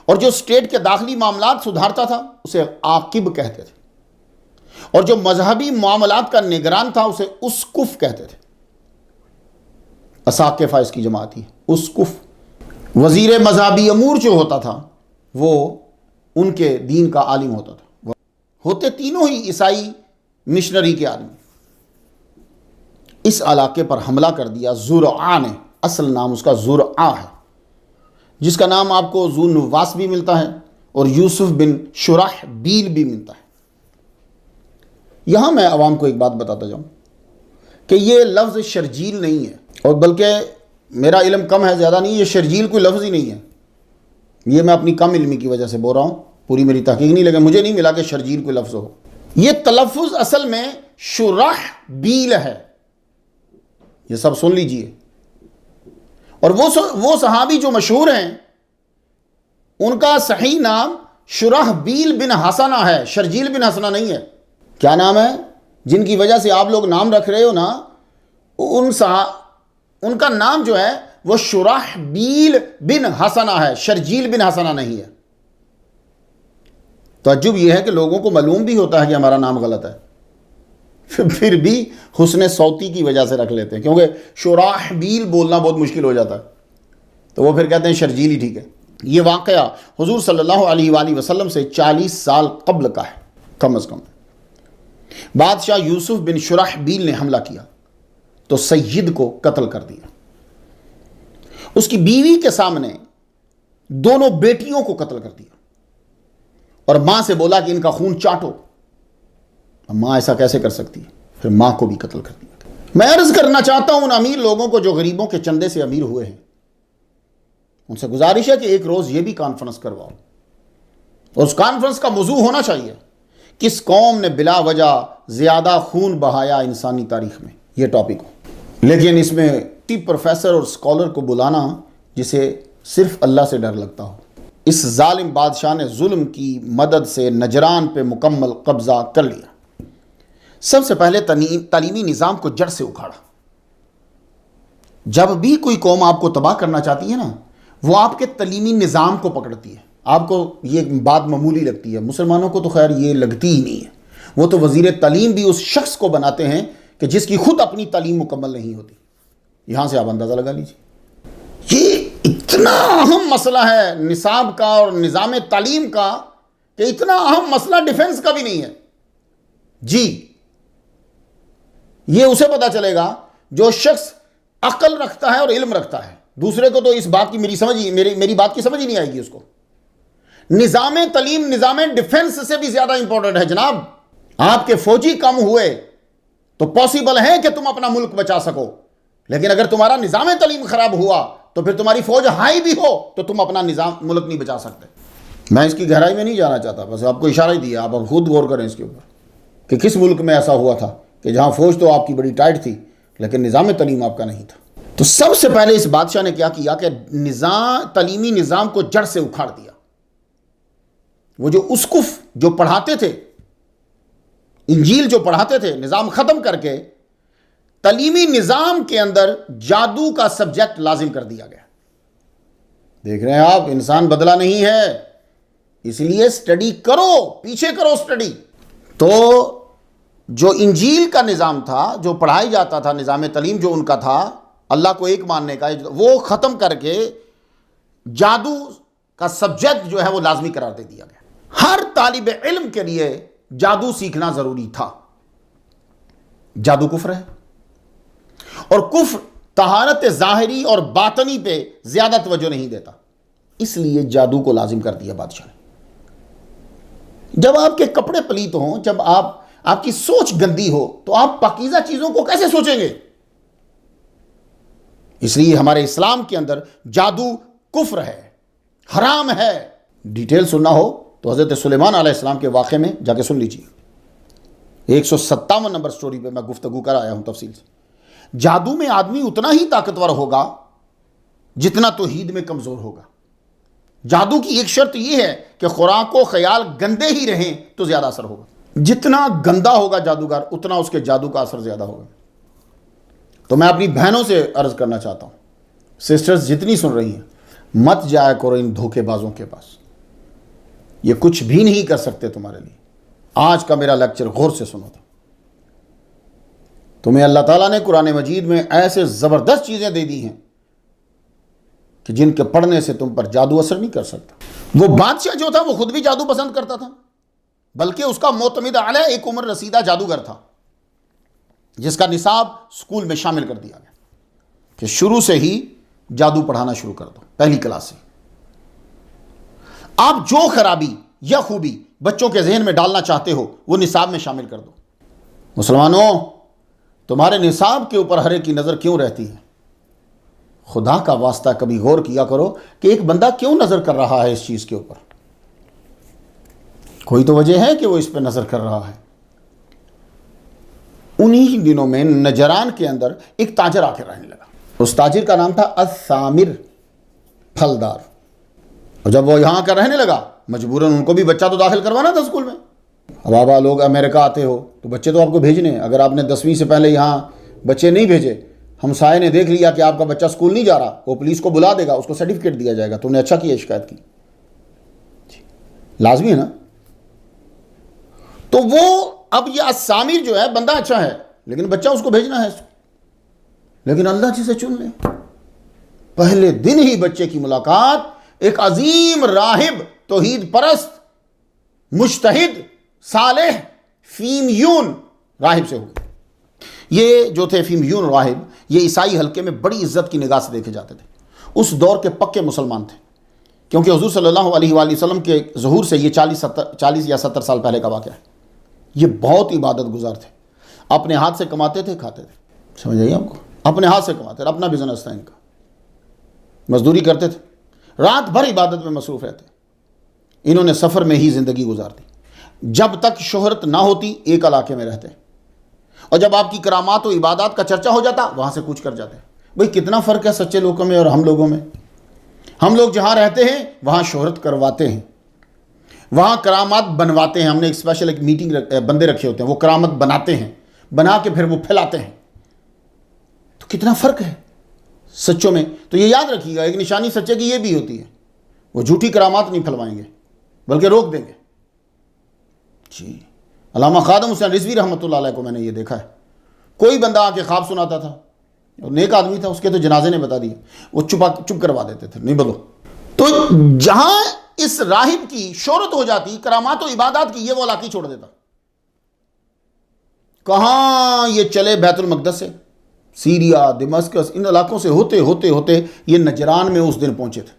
Speaker 1: اور جو سٹیٹ کے داخلی معاملات سدھارتا تھا اسے عاقب کہتے تھے، اور جو مذہبی معاملات کا نگران تھا اسے اسقف کہتے تھے۔ اساقفہ اس کی جماعت ہی، اسقف۔ وزیر مذہبی امور جو ہوتا تھا وہ ان کے دین کا عالم ہوتا تھا، ہوتے تینوں ہی عیسائی مشنری کے آدمی۔ اس علاقے پر حملہ کر دیا زرعہ نے، اصل نام اس کا زرعہ ہے، جس کا نام آپ کو ذو نواس بھی ملتا ہے اور یوسف بن شرحبیل بھی ملتا ہے۔ یہاں میں عوام کو ایک بات بتاتا جاؤں کہ یہ لفظ شرجیل نہیں ہے، اور بلکہ میرا علم کم ہے، زیادہ نہیں، یہ شرجیل کوئی لفظ ہی نہیں ہے۔ یہ میں اپنی کم علمی کی وجہ سے بول رہا ہوں، پوری میری تحقیق نہیں، لیکن مجھے نہیں ملا کہ شرجیل کوئی لفظ ہو۔ یہ تلفظ اصل میں شرحبیل ہے، یہ سب سن لیجئے۔ اور وہ صحابی جو مشہور ہیں ان کا صحیح نام شرحبیل بن حسنہ ہے، شرجیل بن حسنہ نہیں ہے۔ کیا نام ہے؟ جن کی وجہ سے آپ لوگ نام رکھ رہے ہو نا، ان کا نام جو ہے وہ شرحبیل بن حسنہ ہے، شرجیل بن حسنہ نہیں ہے۔ تعجب یہ ہے کہ لوگوں کو معلوم بھی ہوتا ہے کہ ہمارا نام غلط ہے، پھر بھی حسن صوتی کی وجہ سے رکھ لیتے ہیں، کیونکہ شراحبیل بولنا بہت مشکل ہو جاتا ہے، تو وہ پھر کہتے ہیں شرجیل ہی ٹھیک ہے۔ یہ واقعہ حضور صلی اللہ علیہ وآلہ وسلم سے 40 سال قبل کا ہے کم از کم۔ بادشاہ یوسف بن شراحبیل نے حملہ کیا تو سید کو قتل کر دیا، اس کی بیوی کے سامنے دونوں بیٹیوں کو قتل کر دیا، اور ماں سے بولا کہ ان کا خون چاٹو۔ ماں ایسا کیسے کر سکتی ہے؟ پھر ماں کو بھی قتل کر دیا۔ میں عرض کرنا چاہتا ہوں ان امیر لوگوں کو جو غریبوں کے چندے سے امیر ہوئے ہیں، ان سے گزارش ہے کہ ایک روز یہ بھی کانفرنس کرواؤ، اور اس کانفرنس کا موضوع ہونا چاہیے کس قوم نے بلا وجہ زیادہ خون بہایا انسانی تاریخ میں، یہ ٹاپک ہو۔ لیکن اس میں پروفیسر اور اسکالر کو بلانا جسے صرف اللہ سے ڈر لگتا ہو۔ اس ظالم بادشاہ نے ظلم کی مدد سے نجران پہ مکمل قبضہ کر لیا۔ سب سے پہلے تعلیمی نظام کو جڑ سے اکھاڑا۔ جب بھی کوئی قوم آپ کو تباہ کرنا چاہتی ہے نا، وہ آپ کے تعلیمی نظام کو پکڑتی ہے۔ آپ کو یہ بات معمولی لگتی ہے، مسلمانوں کو تو خیر یہ لگتی ہی نہیں ہے۔ وہ تو وزیر تعلیم بھی اس شخص کو بناتے ہیں کہ جس کی خود اپنی تعلیم مکمل نہیں ہوتی۔ یہاں سے آپ اندازہ لگا لیجیے، یہ اتنا اہم مسئلہ ہے نصاب کا اور نظام تعلیم کا کہ اتنا اہم مسئلہ ڈیفنس کا بھی نہیں ہے۔ جی، یہ اسے پتا چلے گا جو شخص عقل رکھتا ہے اور علم رکھتا ہے۔ دوسرے کو تو اس بات کی میری بات کی سمجھ ہی نہیں آئے گی اس کو۔ نظام تعلیم نظام ڈیفنس سے بھی زیادہ امپورٹنٹ ہے جناب۔ آپ کے فوجی کم ہوئے تو پاسبل ہے کہ تم اپنا ملک بچا سکو، لیکن اگر تمہارا نظام تعلیم خراب ہوا تو پھر تمہاری فوج ہائی بھی ہو تو تم اپنا ملک نہیں بچا سکتے۔ میں اس کی گہرائی میں نہیں جانا چاہتا، بس آپ کو اشارہ ہی دیا، آپ خود غور کریں اس کے اوپر کہ کس ملک میں ایسا ہوا تھا کہ جہاں فوج تو آپ کی بڑی ٹائٹ تھی لیکن نظام تعلیم آپ کا نہیں تھا۔ تو سب سے پہلے اس بادشاہ نے کیا کیا کہ تعلیمی نظام کو جڑ سے اکھاڑ دیا۔ وہ جو اسقف جو پڑھاتے تھے، انجیل جو پڑھاتے تھے، نظام ختم کر کے تعلیمی نظام کے اندر جادو کا سبجیکٹ لازم کر دیا گیا۔ دیکھ رہے ہیں آپ، انسان بدلا نہیں ہے، اس لیے سٹڈی کرو، پیچھے کرو سٹڈی۔ تو جو انجیل کا نظام تھا، جو پڑھائی جاتا تھا، نظام تعلیم جو ان کا تھا اللہ کو ایک ماننے کا، وہ ختم کر کے جادو کا سبجیکٹ جو ہے وہ لازمی قرار دے دیا گیا۔ ہر طالب علم کے لیے جادو سیکھنا ضروری تھا۔ جادو کفر ہے، اور کفر طہارت ظاہری اور باطنی پہ زیادہ توجہ نہیں دیتا، اس لیے جادو کو لازم کر دیا بادشاہ نے۔ جب آپ کے کپڑے پلیت ہوں، جب آپ کی سوچ گندی ہو تو آپ پاکیزہ چیزوں کو کیسے سوچیں گے؟ اس لیے ہمارے اسلام کے اندر جادو کفر ہے، حرام ہے۔ ڈیٹیل سننا ہو تو حضرت سلیمان علیہ السلام کے واقعے میں جا کے سن لیجیے۔ 157 نمبر سٹوری پہ میں گفتگو کر آیا ہوں تفصیل سے۔ جادو میں آدمی اتنا ہی طاقتور ہوگا جتنا توحید میں کمزور ہوگا۔ جادو کی ایک شرط یہ ہے کہ خوراک و خیال گندے ہی رہیں تو زیادہ اثر ہوگا۔ جتنا گندا ہوگا جادوگر اتنا اس کے جادو کا اثر زیادہ ہوگا۔ تو میں اپنی بہنوں سے عرض کرنا چاہتا ہوں، سسٹرز جتنی سن رہی ہیں، مت جایا کرو ان دھوکے بازوں کے پاس، یہ کچھ بھی نہیں کر سکتے تمہارے لیے۔ آج کا میرا لیکچر غور سے سنو تھا، تمہیں اللہ تعالیٰ نے قرآن مجید میں ایسے زبردست چیزیں دے دی ہیں کہ جن کے پڑھنے سے تم پر جادو اثر نہیں کر سکتا۔ وہ بادشاہ جو تھا وہ خود بھی جادو پسند کرتا تھا، بلکہ اس کا معتمد علیہ ایک عمر رسیدہ جادوگر تھا جس کا نصاب سکول میں شامل کر دیا گیا کہ شروع سے ہی جادو پڑھانا شروع کر دو، پہلی کلاس سے۔ آپ جو خرابی یا خوبی بچوں کے ذہن میں ڈالنا چاہتے ہو وہ نصاب میں شامل کر دو۔ مسلمانوں، تمہارے نصاب کے اوپر ہر ایک کی نظر کیوں رہتی ہے؟ خدا کا واسطہ کبھی غور کیا کرو کہ ایک بندہ کیوں نظر کر رہا ہے اس چیز کے اوپر؟ کوئی تو وجہ ہے کہ وہ اس پہ نظر کر رہا ہے۔ انہی دنوں میں نجران کے اندر ایک تاجر آ کے رہنے لگا۔ اس تاجر کا نام تھا الثامر، پھلدار۔ اور جب وہ یہاں کا رہنے لگا، مجبوراً ان کو بھی بچہ تو داخل کروانا تھا اسکول میں۔ اب آپ لوگ امریکہ آتے ہو تو بچے تو آپ کو بھیجنے ہیں۔ اگر آپ نے 10ویں سے پہلے یہاں بچے نہیں بھیجے، ہمسائے نے دیکھ لیا کہ آپ کا بچہ اسکول نہیں جا رہا، وہ پولیس کو بلا دے گا، اس کو سرٹیفکیٹ دیا جائے گا، تم نے اچھا کیا شکایت کی۔ لازمی ہے نا؟ تو وہ اب یہ السامر جو ہے بندہ اچھا ہے لیکن بچہ اس کو بھیجنا ہے، لیکن اللہ جسے چن لے. پہلے دن ہی بچے کی ملاقات ایک عظیم راہب، توحید پرست، مجتہد، صالح فیمیون راہب سے ہوئی. یہ جو تھے فیمیون راہب، یہ عیسائی حلقے میں بڑی عزت کی نگاہ سے دیکھے جاتے تھے. اس دور کے پکے مسلمان تھے، کیونکہ حضور صلی اللہ علیہ وآلہ وسلم کے ظہور سے یہ 40 یا 70 سال پہلے کا واقعہ ہے. یہ بہت عبادت گزار تھے، اپنے ہاتھ سے کماتے تھے، کھاتے تھے. سمجھ آئیے آپ کو؟ اپنے ہاتھ سے کماتے تھے، اپنا بزنس تھا ان کا، مزدوری کرتے تھے، رات بھر عبادت میں مصروف رہتے. انہوں نے سفر میں ہی زندگی گزار دی. جب تک شہرت نہ ہوتی ایک علاقے میں رہتے، اور جب آپ کی کرامات و عبادات کا چرچا ہو جاتا وہاں سے کوچ کر جاتے. بھئی کتنا فرق ہے سچے لوگوں میں اور ہم لوگوں میں. ہم لوگ جہاں رہتے ہیں وہاں شہرت کرواتے ہیں، وہاں کرامات بنواتے ہیں. ہم نے اسپیشل ایک میٹنگ بندے رکھے ہوتے ہیں، وہ کرامت بناتے ہیں، بنا کے پھر وہ پھیلاتے ہیں. تو کتنا فرق ہے سچوں میں. تو یہ یاد رکھیے گا، ایک نشانی سچے کی یہ بھی ہوتی ہے، وہ جھوٹی کرامات نہیں پھیلوائیں گے بلکہ روک دیں گے. جی علامہ خادم حسین رضوی رحمۃ اللہ علیہ کو میں نے یہ دیکھا ہے. کوئی بندہ آ کے خواب سناتا تھا، اور نیک آدمی تھا، اس کے تو جنازے نے بتا دیے، وہ چپ کروا دیتے تھے، نہیں بولو. تو جہاں اس راہب کی شہرت ہو جاتی کرامات و عبادات کی، یہ وہ علاقے چھوڑ دیتا. کہاں یہ چلے بیت المقدس سے، سیریا، دمشق، ان علاقوں سے ہوتے ہوتے ہوتے یہ نجران میں اس دن پہنچے تھے.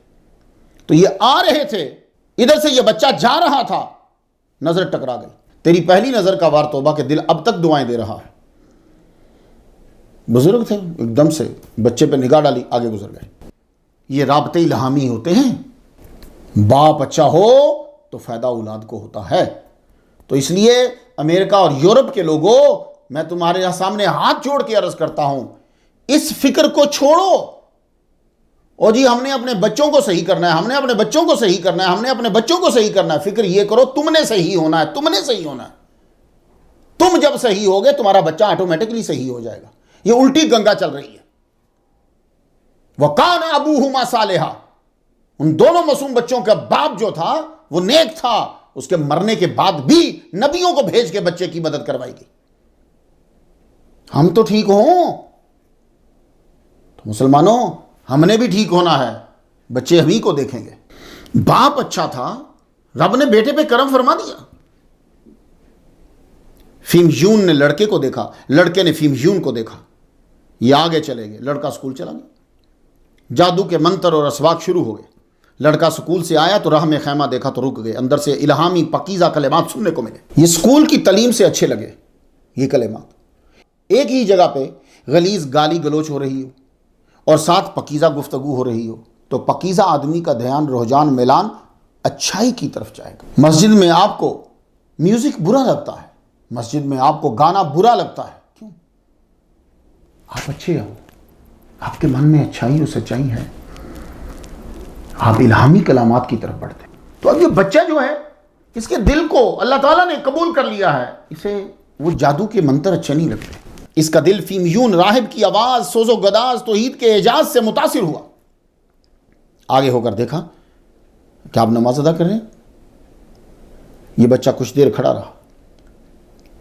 Speaker 1: تو یہ آ رہے تھے، ادھر سے یہ بچہ جا رہا تھا، نظر ٹکرا گئی. تیری پہلی نظر کا وار توبہ کہ دل اب تک دعائیں دے رہا ہے. بزرگ تھے، ایک دم سے بچے پہ نگاہ ڈالی، آگے گزر گئے. یہ رابطے الہامی ہوتے ہیں. باپ اچھا ہو تو فائدہ اولاد کو ہوتا ہے. تو اس لیے امریکہ اور یورپ کے لوگوں، میں تمہارے سامنے ہاتھ جوڑ کے عرض کرتا ہوں، اس فکر کو چھوڑو. اور جی ہم نے اپنے بچوں کو صحیح کرنا ہے، ہم نے اپنے بچوں کو صحیح کرنا ہے، ہم نے اپنے بچوں کو صحیح کرنا ہے. فکر یہ کرو تم نے صحیح ہونا ہے، تم نے صحیح ہونا ہے. تم جب صحیح ہوگے تمہارا بچہ آٹومیٹکلی صحیح ہو جائے گا. یہ الٹی گنگا چل رہی ہے. وَقَانَ أَبُوهُمَا صَالِحًا، ان دونوں معصوم بچوں کا باپ جو تھا وہ نیک تھا. اس کے مرنے کے بعد بھی نبیوں کو بھیج کے بچے کی مدد کروائی گئی. ہم تو ٹھیک ہوں تو مسلمانوں ہم نے بھی ٹھیک ہونا ہے، بچے ہمیں کو دیکھیں گے. باپ اچھا تھا، رب نے بیٹے پہ کرم فرما دیا. فیمیون نے لڑکے کو دیکھا، لڑکے نے فیمیون کو دیکھا، یہ آگے چلے گئے. لڑکا سکول چلا گیا، جادو کے منتر اور اسواق شروع ہو گئے. لڑکا سکول سے آیا تو راہ میں خیمہ دیکھا تو رک گئے. اندر سے الہامی پاکیزہ کلمات سننے کو ملے. یہ سکول کی تعلیم سے اچھے لگے یہ کلمات. ایک ہی جگہ پہ غلیظ گالی گلوچ ہو رہی ہو اور ساتھ پاکیزہ گفتگو ہو رہی ہو تو پاکیزہ آدمی کا دھیان، رجحان، میلان اچھائی کی طرف جائے گا. مسجد میں آپ کو میوزک برا لگتا ہے، مسجد میں آپ کو گانا برا لگتا ہے، کیوں؟ آپ اچھے ہو، آپ کے من میں اچھائی اور سچائی ہے، آپ الہامی کلامات کی طرف بڑھتے ہیں. تو اب یہ بچہ جو ہے، اس کے دل کو اللہ تعالیٰ نے قبول کر لیا ہے. اسے وہ جادو کے منتر اچھے نہیں لگتے. اس کا دل فیمیون راہب کی آواز، سوز و گداز، توحید کے اعجاز سے متاثر ہوا. آگے ہو کر دیکھا کہ آپ نماز ادا کر رہے ہیں. یہ بچہ کچھ دیر کھڑا رہا،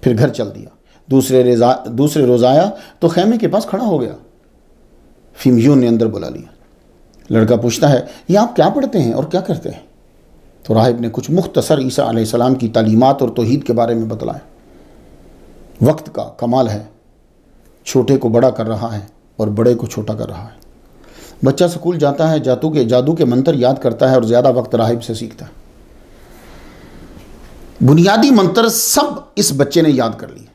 Speaker 1: پھر گھر چل دیا. دوسرے روز آیا تو خیمے کے پاس کھڑا ہو گیا. فیمیون نے اندر بلا لیا. لڑکا پوچھتا ہے یہ آپ کیا پڑھتے ہیں اور کیا کرتے ہیں؟ تو راہب نے کچھ مختصر عیسیٰ علیہ السلام کی تعلیمات اور توحید کے بارے میں بتلایا. وقت کا کمال ہے، چھوٹے کو بڑا کر رہا ہے اور بڑے کو چھوٹا کر رہا ہے. بچہ سکول جاتا ہے، جادو کے منتر یاد کرتا ہے اور زیادہ وقت راہب سے سیکھتا ہے. بنیادی منتر سب اس بچے نے یاد کر لیے،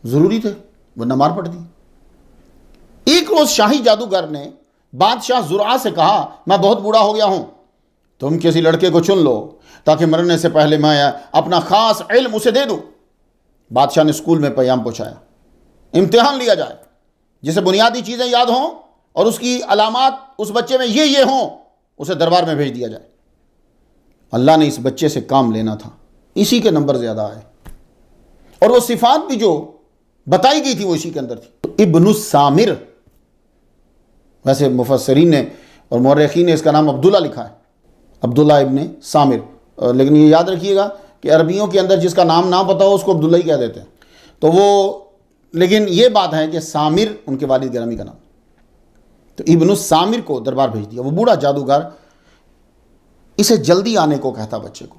Speaker 1: ضروری تھے ورنہ مار پڑ دی. ایک روز شاہی جادوگر نے بادشاہ زرعہ سے کہا میں بہت بوڑھا ہو گیا ہوں، تم کسی لڑکے کو چن لو تاکہ مرنے سے پہلے میں اپنا خاص علم اسے دے دوں. بادشاہ نے اسکول میں پیام پہنچایا، امتحان لیا جائے، جسے بنیادی چیزیں یاد ہوں اور اس کی علامات اس بچے میں یہ ہوں، اسے دربار میں بھیج دیا جائے. اللہ نے اس بچے سے کام لینا تھا، اسی کے نمبر زیادہ آئے اور وہ صفات بھی جو بتائی گئی تھی وہ اسی کے اندر تھی. ابن السامر، ویسے مفسرین نے اور مورخین نے اس کا نام عبداللہ لکھا ہے، عبداللہ ابن سامر، لیکن یہ یاد رکھیے گا کہ عربیوں کے اندر جس کا نام نہ پتا ہو اس کو عبداللہ ہی کہہ دیتے ہیں. تو وہ لیکن یہ بات ہے کہ سامر ان کے والد گرامی کا نام. تو ابن السامر کو دربار بھیج دیا. وہ بوڑھا جادوگر اسے جلدی آنے کو کہتا بچے کو،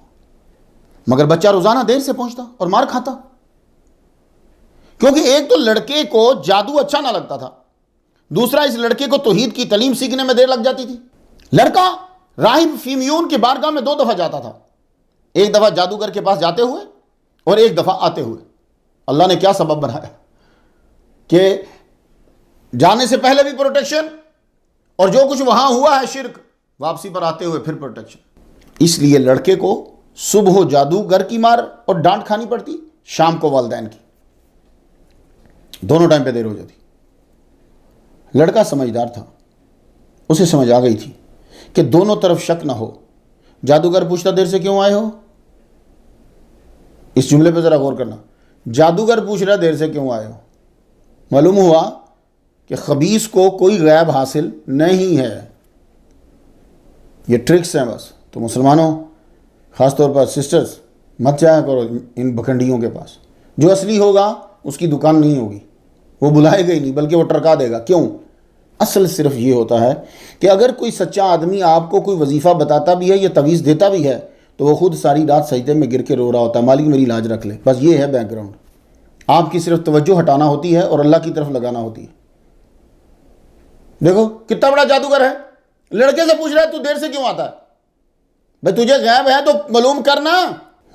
Speaker 1: مگر بچہ روزانہ دیر سے پہنچتا اور مار کھاتا. کیونکہ ایک تو لڑکے کو جادو اچھا نہ لگتا تھا، دوسرا اس لڑکے کو توحید کی تعلیم سیکھنے میں دیر لگ جاتی تھی. لڑکا راہب فیمیون کی بارگاہ میں 2 دفعہ جاتا تھا، ایک دفعہ جادوگر کے پاس جاتے ہوئے اور ایک دفعہ آتے ہوئے. اللہ نے کیا سبب بنایا کہ جانے سے پہلے بھی پروٹیکشن اور جو کچھ وہاں ہوا ہے شرک، واپسی پر آتے ہوئے پھر پروٹیکشن. اس لیے لڑکے کو صبح جادوگر کی مار اور ڈانٹ کھانی پڑتی، شام کو والدین کی، دونوں ٹائم پہ دیر ہو جاتی. لڑکا سمجھدار تھا، اسے سمجھ آ گئی تھی کہ دونوں طرف شک نہ ہو. جادوگر پوچھتا دیر سے کیوں آئے ہو؟ اس جملے پہ ذرا غور کرنا. جادوگر پوچھ رہا دیر سے کیوں آئے ہو. معلوم ہوا کہ خبیث کو کوئی غیب حاصل نہیں ہے، یہ ٹرکس ہیں بس. تو مسلمانوں خاص طور پر سسٹرز مت جایا کرو ان بکھنڈیوں کے پاس. جو اصلی ہوگا اس کی دکان نہیں ہوگی، وہ بلائے گا ہی نہیں بلکہ وہ ٹرکا دے گا. کیوں؟ اصل صرف یہ ہوتا ہے کہ اگر کوئی سچا آدمی آپ کو کوئی وظیفہ بتاتا بھی ہے یا تویز دیتا بھی ہے تو وہ خود ساری رات سجدے میں گر کے رو رہا ہوتا ہے، مالک میری لاج رکھ لے. بس یہ ہے بیک گراؤنڈ. آپ کی صرف توجہ ہٹانا ہوتی ہے اور اللہ کی طرف لگانا ہوتی ہے. دیکھو کتنا بڑا جادوگر ہے، لڑکے سے پوچھ رہا ہے تو دیر سے کیوں آتا ہے؟ بھائی تجھے غیب ہے تو معلوم کرنا.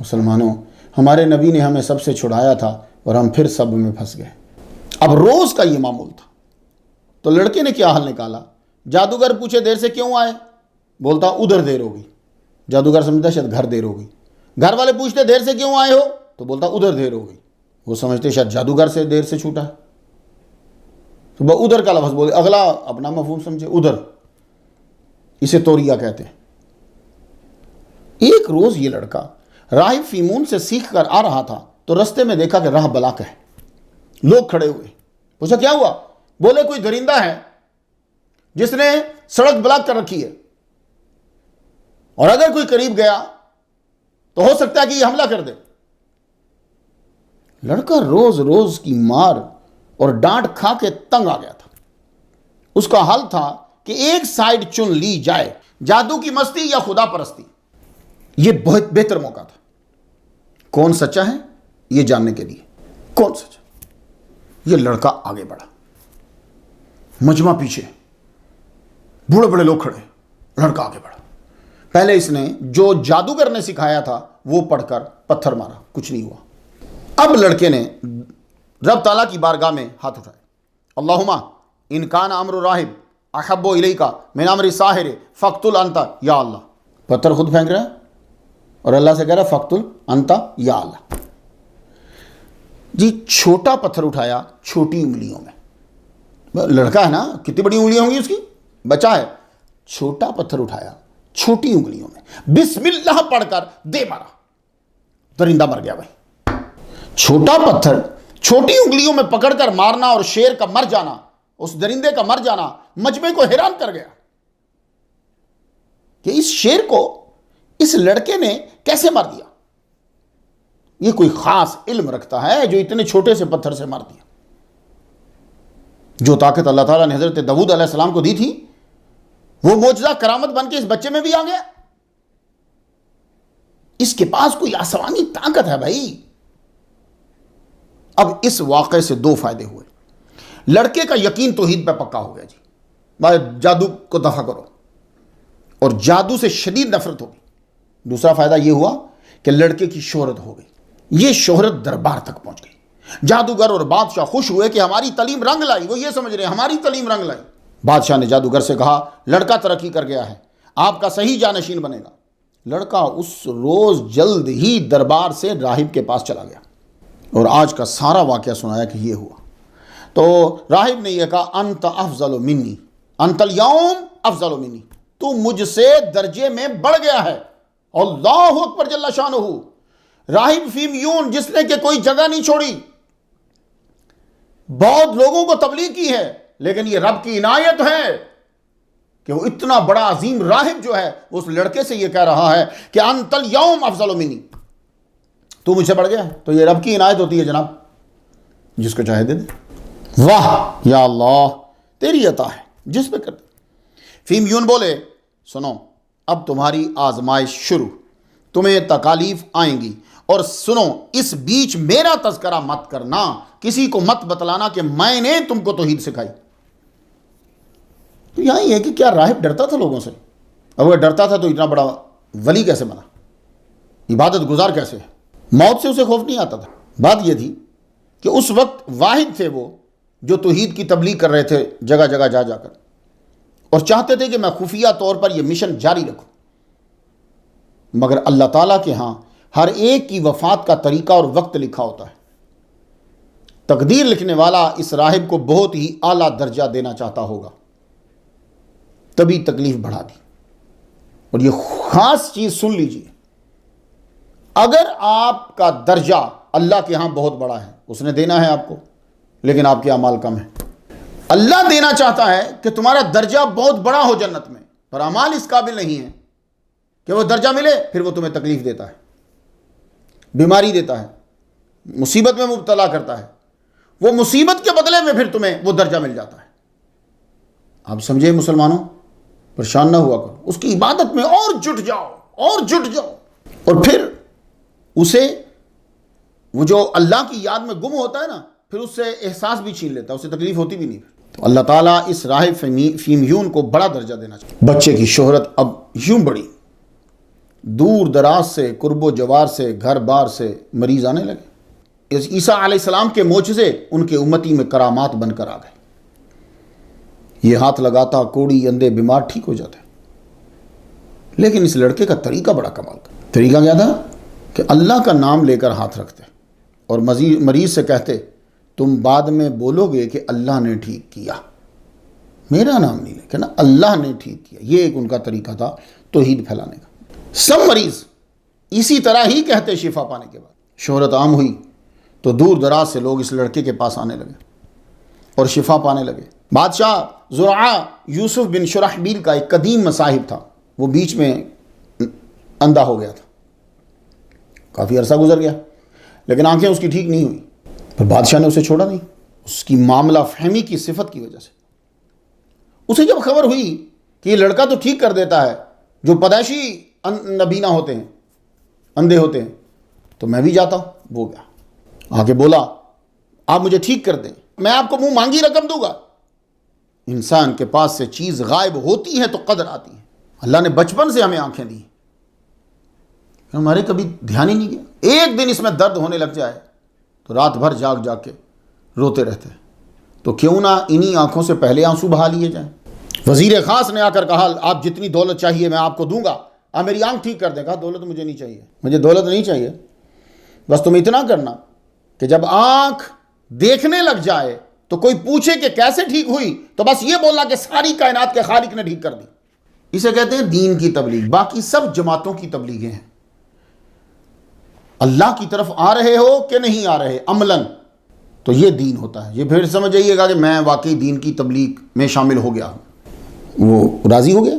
Speaker 1: مسلمانوں ہمارے نبی نے ہمیں سب سے چھڑایا تھا اور ہم پھر سب میں پھنس گئے. اب روز کا یہ معمول تھا. تو لڑکے نے کیا حل نکالا؟ جادوگر پوچھے دیر سے کیوں آئے، بولتا ادھر دیر ہو گئی. جادوگر سمجھتا شاید گھر دیر ہو گئی. گھر والے پوچھتے دیر سے کیوں آئے ہو تو بولتا ادھر دیر ہو گئی. وہ سمجھتے شاید جادوگر سے دیر سے چھوٹا ہے تو وہ ادھر کا لفظ بولے، اگلا اپنا مفہوم سمجھے ادھر. اسے توریا کہتے ہیں. ایک روز یہ لڑکا راہب فیمون سے سیکھ کر آ رہا تھا تو رستے میں دیکھا کہ راہ بلاک ہے، لوگ کھڑے ہوئے. پوچھا کیا ہوا؟ بولے کوئی درندہ ہے جس نے سڑک بلاک کر رکھی ہے اور اگر کوئی قریب گیا تو ہو سکتا ہے کہ یہ حملہ کر دے. لڑکا روز روز کی مار اور ڈانٹ کھا کے تنگ آ گیا تھا. اس کا حل تھا کہ ایک سائیڈ چن لی جائے، جادو کی مستی یا خدا پرستی. یہ بہت بہتر موقع تھا. کون سچا ہے یہ جاننے کے لیے. کون سچا؟ یہ لڑکا آگے بڑھا، مجمع پیچھے، بوڑھے بڑے لوگ کھڑے. لڑکا آگے بڑھا. پہلے اس نے جو جادوگر نے سکھایا تھا وہ پڑھ کر پتھر مارا، کچھ نہیں ہوا. اب لڑکے نے رب تعالیٰ کی بارگاہ میں ہاتھ اٹھائے. اللہم ان کان امر راہب احب الیک من امر ساحر فاقتل انت یا اللہ. پتھر خود پھینک رہا ہے اور اللہ سے کہہ رہا ہے فاقتل انت یا اللہ. جی چھوٹا پتھر اٹھایا چھوٹی انگلیوں میں. لڑکا ہے نا، کتنی بڑی انگلیاں ہوں گی اس کی، بچہ ہے. چھوٹا پتھر اٹھایا چھوٹی انگلیوں میں، بسم اللہ پڑھ کر دے مارا. درندہ مر گیا. بھائی چھوٹا پتھر چھوٹی انگلیوں میں پکڑ کر مارنا اور شیر کا مر جانا، اس درندے کا مر جانا مجمع کو حیران کر گیا کہ اس شیر کو اس لڑکے نے کیسے مار دیا. یہ کوئی خاص علم رکھتا ہے جو اتنے چھوٹے سے پتھر سے مار دیا. جو طاقت اللہ تعالیٰ نے حضرت داؤد علیہ السلام کو دی تھی وہ معجزہ کرامت بن کے اس بچے میں بھی آ گیا. اس کے پاس کوئی آسمانی طاقت ہے بھائی. اب اس واقعے سے 2 فائدے ہوئے. لڑکے کا یقین توحید پہ پکا ہو گیا. جی بھائی جادو کو دفع کرو، اور جادو سے شدید نفرت ہوگی. دوسرا فائدہ یہ ہوا کہ لڑکے کی شہرت ہو گئی. یہ شہرت دربار تک پہنچ گئی. جادوگر اور بادشاہ خوش ہوئے کہ ہماری تعلیم رنگ لائی. وہ یہ سمجھ رہے ہیں ہماری تعلیم رنگ لائی. بادشاہ نے جادوگر سے کہا لڑکا ترقی کر گیا ہے، آپ کا صحیح جانشین بنے گا. لڑکا اس روز جلد ہی دربار سے راہب کے پاس چلا گیا اور آج کا سارا واقعہ سنایا کہ یہ ہوا. تو راہب نے یہ کہا انت افضل منی، انت اليوم افضل منی، تو مجھ سے درجے میں بڑھ گیا ہے. اللہ اکبر جل شانہ. راہب فیمیون جس نے کہ کوئی جگہ نہیں چھوڑی، بہت لوگوں کو تبلیغ کی ہے، لیکن یہ رب کی عنایت ہے کہ وہ اتنا بڑا عظیم راہب جو ہے اس لڑکے سے یہ کہہ رہا ہے کہ انت اليوم افضل منی، تو مجھ سے بڑھ گیا ہے. تو یہ رب کی عنایت ہوتی ہے جناب، جس کو چاہے دے دے. واہ یا اللہ تیری عطا ہے جس پہ کر دے. فیم یون بولے سنو اب تمہاری آزمائش شروع، تمہیں تکالیف آئیں گی، اور سنو اس بیچ میرا تذکرہ مت کرنا، کسی کو مت بتلانا کہ میں نے تم کو توحید سکھائی. تو یہاں یہ ہے کہ کیا راہب ڈرتا تھا لوگوں سے؟ اب وہ ڈرتا تھا تو اتنا بڑا ولی کیسے بنا، عبادت گزار کیسے ہے؟ موت سے اسے خوف نہیں آتا تھا. بات یہ تھی کہ اس وقت واحد تھے وہ جو توحید کی تبلیغ کر رہے تھے جگہ جگہ جا جا کر، اور چاہتے تھے کہ میں خفیہ طور پر یہ مشن جاری رکھوں. مگر اللہ تعالیٰ کے ہاں ہر ایک کی وفات کا طریقہ اور وقت لکھا ہوتا ہے. تقدیر لکھنے والا اس راہب کو بہت ہی اعلیٰ درجہ دینا چاہتا ہوگا، تبھی تکلیف بڑھا دی. اور یہ خاص چیز سن لیجئے، اگر آپ کا درجہ اللہ کے ہاں بہت بڑا ہے، اس نے دینا ہے آپ کو، لیکن آپ کے اعمال کم ہیں. اللہ دینا چاہتا ہے کہ تمہارا درجہ بہت بڑا ہو جنت میں، پر اعمال اس قابل نہیں ہیں کہ وہ درجہ ملے. پھر وہ تمہیں تکلیف دیتا ہے، بیماری دیتا ہے، مصیبت میں مبتلا کرتا ہے. وہ مصیبت کے بدلے میں پھر تمہیں وہ درجہ مل جاتا ہے. آپ سمجھے مسلمانوں، پریشان نہ ہوا کرو، اس کی عبادت میں اور جٹ جاؤ اور جٹ جاؤ. اور پھر اسے وہ جو اللہ کی یاد میں گم ہوتا ہے نا، پھر اس سے احساس بھی چھین لیتا ہے، اسے تکلیف ہوتی بھی نہیں. تو اللہ تعالیٰ اس راہب فیمیون کو بڑا درجہ دینا چاہتا ہے. بچے کی شہرت اب یوں بڑی، دور دراز سے، قرب و جوار سے، گھر بار سے مریض آنے لگے. عیسیٰ علیہ السلام کے معجزے ان کے امتی میں کرامات بن کر آ گئے. یہ ہاتھ لگاتا، کوڑی اندھے بیمار ٹھیک ہو جاتے. لیکن اس لڑکے کا طریقہ بڑا کمال کا. طریقہ کیا تھا کہ اللہ کا نام لے کر ہاتھ رکھتے اور مریض سے کہتے تم بعد میں بولو گے کہ اللہ نے ٹھیک کیا، میرا نام نہیں لے کے نا، اللہ نے ٹھیک کیا. یہ ایک ان کا طریقہ تھا توحید پھیلانے کا. سب مریض اسی طرح ہی کہتے شفا پانے کے بعد. شہرت عام ہوئی تو دور دراز سے لوگ اس لڑکے کے پاس آنے لگے اور شفا پانے لگے. بادشاہ زرعہ یوسف بن شرحبیل کا ایک قدیم مصاحب تھا، وہ بیچ میں اندھا ہو گیا تھا. کافی عرصہ گزر گیا لیکن آنکھیں اس کی ٹھیک نہیں ہوئی. پر بادشاہ نے اسے چھوڑا نہیں، اس کی معاملہ فہمی کی صفت کی وجہ سے. اسے جب خبر ہوئی کہ یہ لڑکا تو ٹھیک کر دیتا ہے جو پیدائشی نبینا ہوتے ہیں، اندھے ہوتے ہیں، تو میں بھی جاتا ہوں. وہ گیا، آگے بولا آپ مجھے ٹھیک کر دیں، میں آپ کو منہ مانگی رقم دوں گا. انسان کے پاس سے چیز غائب ہوتی ہے تو قدر آتی ہے. اللہ نے بچپن سے ہمیں آنکھیں دی، ہمارے کبھی دھیان ہی نہیں گیا. ایک دن اس میں درد ہونے لگ جائے تو رات بھر جاگ جاگ کے روتے رہتے ہیں. تو کیوں نہ انہی آنکھوں سے پہلے آنسو بہا لیے جائیں. وزیر خاص نے آ کر کہا آپ جتنی دولت چاہیے میں آپ کو دوں گا، آپ میری آنکھ ٹھیک کر دیں. کہا دولت مجھے نہیں چاہیے، مجھے دولت نہیں چاہیے، بس تم اتنا کرنا کہ جب آنکھ دیکھنے لگ جائے تو کوئی پوچھے کہ کیسے ٹھیک ہوئی تو بس یہ بولنا کہ ساری کائنات کے خالق نے ٹھیک کر دی. اسے کہتے ہیں دین کی تبلیغ. باقی سب جماعتوں کی تبلیغیں ہیں. اللہ کی طرف آ رہے ہو کہ نہیں آ رہے عملاً تو یہ دین ہوتا ہے. یہ پھر سمجھ جائیے گا کہ میں واقعی دین کی تبلیغ میں شامل ہو گیا ہوں. وہ راضی ہو گیا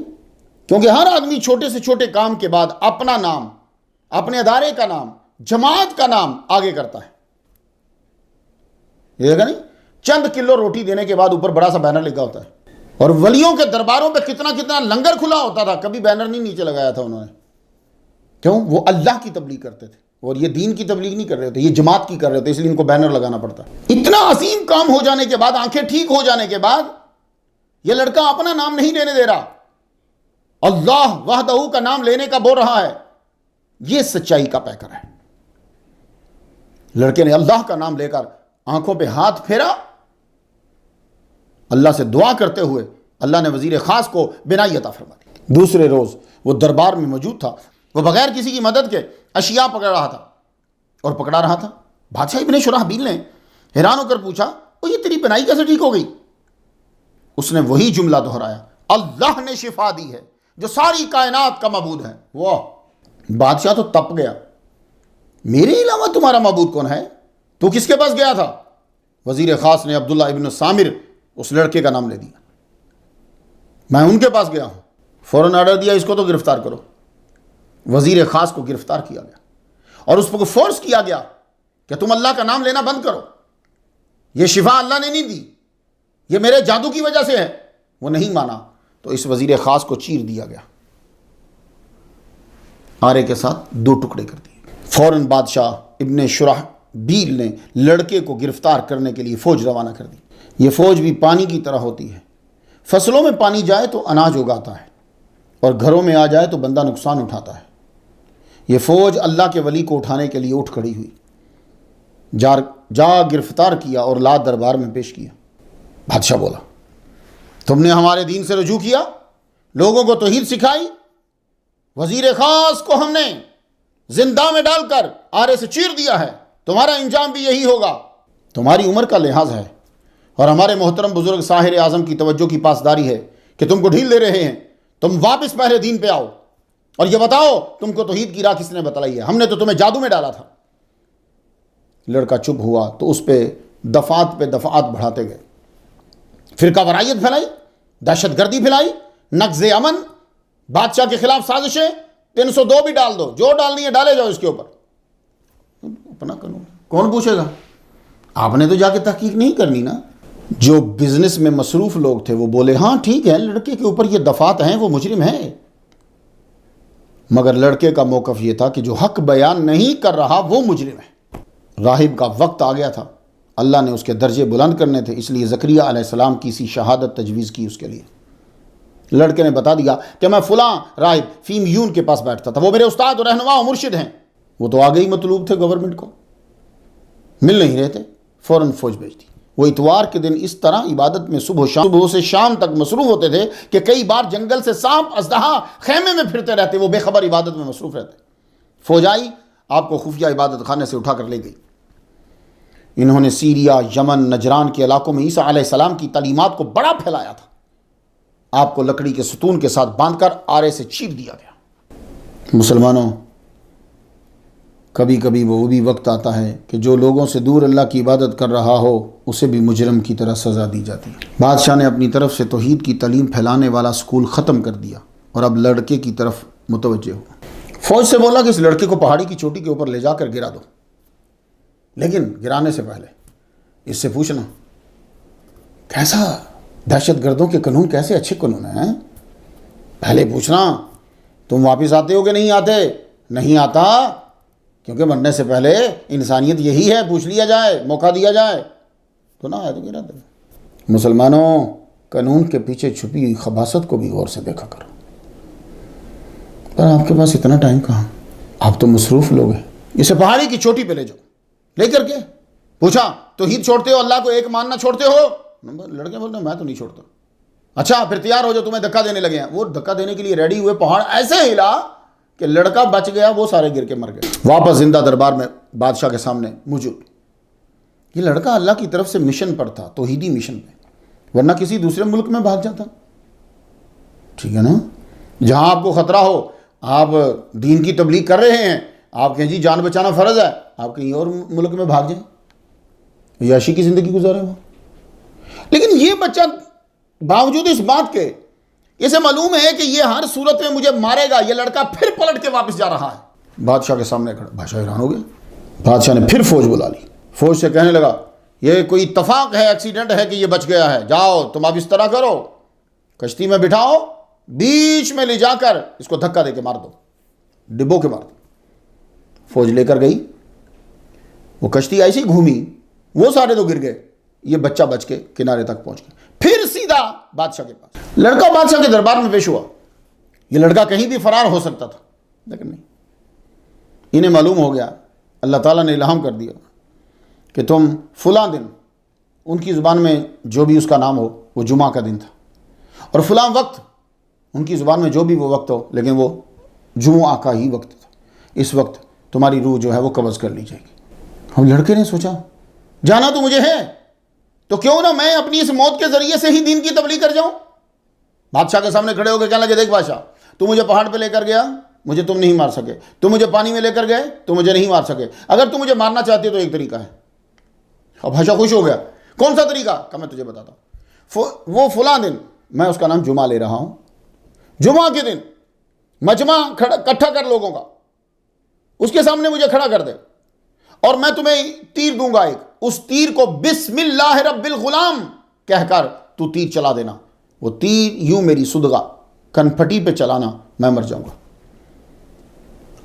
Speaker 1: کیونکہ ہر آدمی چھوٹے سے چھوٹے کام کے بعد اپنا نام، اپنے ادارے کا نام، جماعت کا نام آگے کرتا ہے. یہ دیکھا نہیں، چند کلو روٹی دینے کے بعد اوپر بڑا سا بینر لگا ہوتا ہے. اور ولیوں کے درباروں پہ کتنا کتنا لنگر کھلا ہوتا تھا، کبھی بینر نہیں نیچے لگایا تھا انہوں نے. کیوں؟ وہ اللہ کی تبلیغ کرتے تھے اور یہ دین کی تبلیغ نہیں کر رہے تھے، یہ جماعت کی کر رہے تھے، اس لیے ان کو بینر لگانا پڑتا. اتنا عظیم کام ہو جانے کے بعد، آنکھیں ٹھیک ہو جانے کے بعد، یہ لڑکا اپنا نام نہیں لینے دے رہا، اللہ وحدہ کا نام لینے کا بول رہا ہے. یہ سچائی کا پیکر ہے. لڑکے نے اللہ کا نام لے کر آنکھوں پہ ہاتھ پھیرا، اللہ سے دعا کرتے ہوئے اللہ نے وزیر خاص کو بینائی عطا فرما دی. دوسرے روز وہ دربار میں موجود تھا. وہ بغیر کسی کی مدد کے اشیاء پکڑ رہا تھا اور پکڑا رہا تھا. بادشاہ ابن شرحبیل نے حیران ہو کر پوچھا وہ یہ تیری بینائی کیسے ٹھیک ہو گئی؟ اس نے وہی جملہ دہرایا، اللہ نے شفا دی ہے جو ساری کائنات کا معبود ہے. واہ! بادشاہ تو تپ گیا، میرے علاوہ تمہارا معبود کون ہے؟ تو کس کے پاس گیا تھا؟ وزیر خاص نے عبداللہ ابن سامر، اس لڑکے کا نام لے دیا. میں ان کے پاس گیا ہوں. فوراً آرڈر دیا اس کو تو گرفتار کرو. وزیر خاص کو گرفتار کیا گیا اور اس کو فورس کیا گیا کہ تم اللہ کا نام لینا بند کرو، یہ شفا اللہ نے نہیں دی، یہ میرے جادو کی وجہ سے ہے، وہ نہیں مانا تو اس وزیر خاص کو چیر دیا گیا، آرے کے ساتھ 2 ٹکڑے کر دیے۔ فوراً بادشاہ ابن شرحبیل نے لڑکے کو گرفتار کرنے کے لیے فوج روانہ کر دی۔ یہ فوج بھی پانی کی طرح ہوتی ہے، فصلوں میں پانی جائے تو اناج اگاتا ہے، اور گھروں میں آ جائے تو بندہ نقصان اٹھاتا ہے۔ یہ فوج اللہ کے ولی کو اٹھانے کے لیے اٹھ کھڑی ہوئی، جا گرفتار کیا اور لا دربار میں پیش کیا۔ بادشاہ بولا، تم نے ہمارے دین سے رجوع کیا، لوگوں کو توحید سکھائی، وزیر خاص کو ہم نے زندہ میں ڈال کر آرے سے چیر دیا ہے، تمہارا انجام بھی یہی ہوگا۔ تمہاری عمر کا لحاظ ہے اور ہمارے محترم بزرگ ساحر اعظم کی توجہ کی پاسداری ہے کہ تم کو ڈھیل دے رہے ہیں، تم واپس پہلے دین پہ آؤ اور یہ بتاؤ تم کو توحید کی راہ کس نے بتلائی ہے، ہم نے تو تمہیں جادو میں ڈالا تھا۔ لڑکا چپ ہوا تو اس پہ دفعات بڑھاتے گئے، فرقہ وارائیت پھیلائی، دہشت گردی پھیلائی، نقض امن، بادشاہ کے خلاف سازشیں، 302 بھی ڈال دو، جو ڈالنی ہے ڈالے جاؤ اس کے اوپر، اپنا قانون، کون پوچھے گا؟ آپ نے تو جا کے تحقیق نہیں کرنی نا۔ جو بزنس میں مصروف لوگ تھے وہ بولے ہاں ٹھیک ہے، لڑکے کے اوپر یہ دفعات ہیں، وہ مجرم ہے، مگر لڑکے کا موقف یہ تھا کہ جو حق بیان نہیں کر رہا وہ مجرم ہے۔ راہب کا وقت آ گیا تھا، اللہ نے اس کے درجے بلند کرنے تھے، اس لیے زکریا علیہ السلام کی سی شہادت تجویز کی اس کے لیے۔ لڑکے نے بتا دیا کہ میں فلاں راہب فیم یون کے پاس بیٹھتا تھا، وہ میرے استاد و رہنما و مرشد ہیں۔ وہ تو آگے ہی مطلوب تھے، گورنمنٹ کو مل نہیں رہے تھے، فوراً فوج بھیج دی۔ وہ اتوار کے دن اس طرح عبادت میں صبح سے شام تک مصروف ہوتے تھے کہ کئی بار جنگل سے سانپ اژدہا خیمے میں پھرتے رہتے، وہ بے خبر عبادت میں مصروف رہتے۔ فوج آئی، آپ کو خفیہ عبادت خانے سے اٹھا کر لے گئی۔ انہوں نے سیریا، یمن، نجران کے علاقوں میں عیسیٰ علیہ السلام کی تعلیمات کو بڑا پھیلایا تھا۔ آپ کو لکڑی کے ستون کے ساتھ باندھ کر آرے سے چیر دیا گیا۔ مسلمانوں، کبھی کبھی وہ بھی وقت آتا ہے کہ جو لوگوں سے دور اللہ کی عبادت کر رہا ہو اسے بھی مجرم کی طرح سزا دی جاتی ہے۔ بادشاہ نے اپنی طرف سے توحید کی تعلیم پھیلانے والا سکول ختم کر دیا اور اب لڑکے کی طرف متوجہ ہوا۔ فوج سے بولا کہ اس لڑکے کو پہاڑی کی چوٹی کے اوپر لے جا کر گرا دو، لیکن گرانے سے پہلے اس سے پوچھنا کیسا دہشت گردوں کے قانون کیسے اچھے قانون ہیں، پہلے پوچھنا تم واپس آتے ہو کہ نہیں آتے؟ نہیں آتا، کیونکہ مرنے سے پہلے انسانیت یہی ہے، پوچھ لیا جائے، موقع دیا جائے، تو نہ آئے تو گرا دے۔ مسلمانوں، قانون کے پیچھے چھپی ہوئی خباثت کو بھی غور سے دیکھا کرو، پر آپ کے پاس اتنا ٹائم کہاں، آپ تو مصروف لوگ ہیں۔ اسے پہاڑی کی چوٹی پہ لے جاؤ، لے کر کے پوچھا توحید چھوڑتے ہو، اللہ کو ایک ماننا چھوڑتے ہو؟ لڑکے بولتے ہیں میں تو نہیں چھوڑتا۔ اچھا پھر تیار ہو جو تمہیں دھکا دینے لگے ہیں۔ وہ دھکا دینے کے لیے ریڈی ہوئے، پہاڑ ایسے ہلا کہ لڑکا بچ گیا، وہ سارے گر کے مر گئے۔ واپس زندہ دربار میں بادشاہ کے سامنے موجود، یہ لڑکا اللہ کی طرف سے مشن پر تھا، توحیدی مشن پہ، ورنہ کسی دوسرے ملک میں بھاگ جاتا، ٹھیک ہے نا؟ جہاں آپ کو خطرہ ہو، آپ دین کی تبلیغ کر رہے ہیں، آپ کہیں جی جان بچانا فرض ہے، آپ کہیں اور ملک میں بھاگ جائیں، عیاشی کی زندگی گزارے ہو۔ لیکن یہ بچہ باوجود اس بات کے، اسے معلوم ہے کہ یہ ہر صورت میں مجھے مارے گا، یہ لڑکا پھر پلٹ کے واپس جا رہا ہے، بادشاہ کے سامنے کھڑا۔ بادشاہ حیران ہو گیا، بادشاہ نے پھر فوج بلا لی، فوج سے کہنے لگا یہ کوئی اتفاق ہے، ایکسیڈنٹ ہے کہ یہ بچ گیا ہے، جاؤ تم اب اس طرح کرو، کشتی میں بٹھاؤ، بیچ میں لے جا کر اس کو دھکا دے کے مار دو، ڈبو کے مار دو۔ فوج لے کر گئی، وہ کشتی ایسی گھومی، وہ سارے تو گر گئے، یہ بچہ بچ کے کنارے تک پہنچ گیا، پھر سیدھا بادشاہ کے پاس۔ لڑکا بادشاہ کے دربار میں پیش ہوا، یہ لڑکا کہیں بھی فرار ہو سکتا تھا، لیکن نہیں، انہیں معلوم ہو گیا، اللہ تعالیٰ نے الہام کر دیا کہ تم فلاں دن، ان کی زبان میں جو بھی اس کا نام ہو، وہ جمعہ کا دن تھا، اور فلاں وقت، ان کی زبان میں جو بھی وہ وقت ہو، لیکن وہ جمعہ کا ہی وقت تھا، اس وقت تمہاری روح جو ہے وہ قبض کر لی جائے گی۔ ہم لڑکے نے سوچا جانا تو مجھے ہے، تو کیوں نہ میں اپنی اس موت کے ذریعے سے ہی دین کی تبلیغ کر جاؤں۔ بادشاہ کے سامنے کھڑے ہو کے کہنے لگے دیکھ بادشاہ، تو مجھے پہاڑ پہ لے کر گیا، مجھے تم نہیں مار سکے، تم مجھے پانی میں لے کر گئے تو مجھے نہیں مار سکے، اگر تم مجھے مارنا چاہتے تو ایک طریقہ ہے۔ اب بادشاہ خوش ہو گیا، کون سا طریقہ؟ کہ میں تجھے بتاتا ہوں، وہ فلاں دن، میں اس کا نام جمعہ لے رہا ہوں، جمعہ کے دن مجمع اکٹھا کر لوگوں کا، اس کے سامنے مجھے کھڑا کر دے اور میں تمہیں تیر دوں گا ایک، اس تیر کو بسم اللہ رب الغلام کہہ کر تو تیر چلا دینا، وہ تیر یوں میری صدغہ کنپھٹی پہ چلانا، میں مر جاؤں گا۔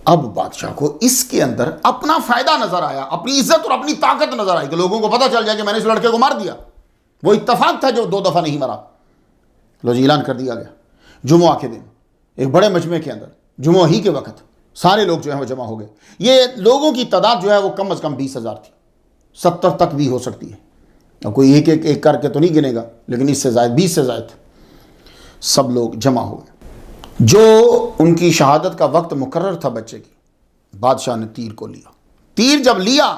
Speaker 1: اب بادشاہ کو اس کے اندر اپنا فائدہ نظر آیا، اپنی عزت اور اپنی طاقت نظر آئی کہ لوگوں کو پتہ چل جائے کہ میں نے اس لڑکے کو مار دیا۔ وہ اتفاق تھا جو 2 دفعہ نہیں مرا۔ لو جی اعلان کر دیا گیا، جمعہ کے دن ایک بڑے مجمع کے اندر جمعہ ہی کے وقت سارے لوگ جو ہیں وہ جمع ہو گئے۔ یہ لوگوں کی تعداد جو ہے وہ کم از کم 20,000 تھی، 70 تک بھی ہو سکتی ہے، اور کوئی ایک کر کے تو نہیں گنے گا، لیکن اس سے زائد 20 سے زائد سب لوگ جمع ہو گئے۔ جو ان کی شہادت کا وقت مقرر تھا بچے کی، بادشاہ نے تیر کو لیا۔ تیر جب لیا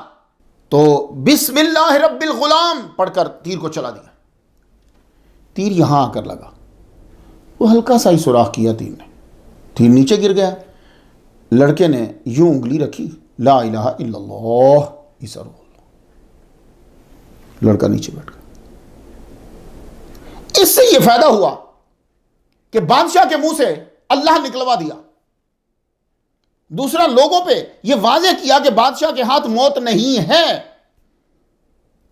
Speaker 1: تو بسم اللہ رب الغلام پڑھ کر تیر کو چلا دیا۔ تیر یہاں آ کر لگا، وہ ہلکا سا ہی سوراخ کیا تیر نے، تیر نیچے گر گیا۔ لڑکے نے یوں انگلی رکھی، لا الہ الا اللہ، عیسی روح اللہ، لڑکا نیچے بیٹھ گیا۔ اس سے یہ فائدہ ہوا کہ بادشاہ کے منہ سے اللہ نکلوا دیا۔ دوسرا، لوگوں پہ یہ واضح کیا کہ بادشاہ کے ہاتھ موت نہیں ہے۔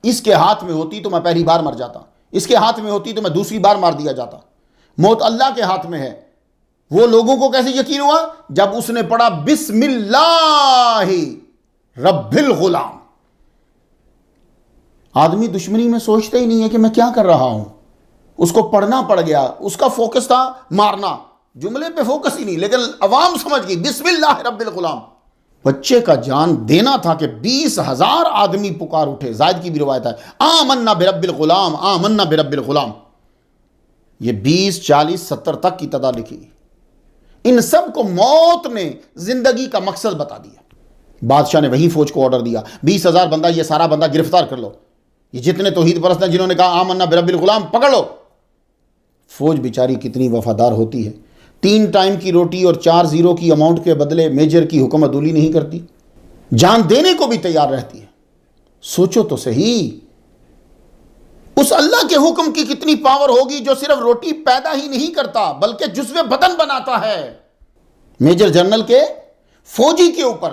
Speaker 1: اس کے ہاتھ میں ہوتی تو میں پہلی بار مر جاتا، اس کے ہاتھ میں ہوتی تو میں دوسری بار مار دیا جاتا۔ موت اللہ کے ہاتھ میں ہے۔ وہ لوگوں کو کیسے یقین ہوا؟ جب اس نے پڑھا بسم اللہ رب الغلام۔ آدمی دشمنی میں سوچتا ہی نہیں ہے کہ میں کیا کر رہا ہوں، اس کو پڑھنا پڑ گیا، اس کا فوکس تھا مارنا، جملے پہ فوکس ہی نہیں، لیکن عوام سمجھ گئی بسم اللہ رب الغلام۔ بچے کا جان دینا تھا کہ 20,000 آدمی پکار اٹھے۔ زائد کی بھی روایت ہے، آمنا برب الغلام، آمنا برب الغلام۔ یہ 20، 40، 70 تک کی تعداد لکھی گئی۔ ان سب کو موت نے زندگی کا مقصد بتا دیا۔ بادشاہ نے وہی فوج کو آرڈر دیا، 20,000 بندہ، یہ سارا بندہ گرفتار کر لو، یہ جتنے توحید پرست ہیں جنہوں نے کہا آمنا برب الغلام، پکڑ لو۔ فوج بیچاری کتنی وفادار ہوتی ہے، 3 ٹائم کی روٹی اور 4 زیرو کی اماؤنٹ کے بدلے میجر کی حکم عدولی نہیں کرتی، جان دینے کو بھی تیار رہتی ہے۔ سوچو تو صحیح، اس اللہ کے حکم کی کتنی پاور ہوگی جو صرف روٹی پیدا ہی نہیں کرتا بلکہ جزو بدن بناتا ہے۔ میجر جنرل کے فوجی کے اوپر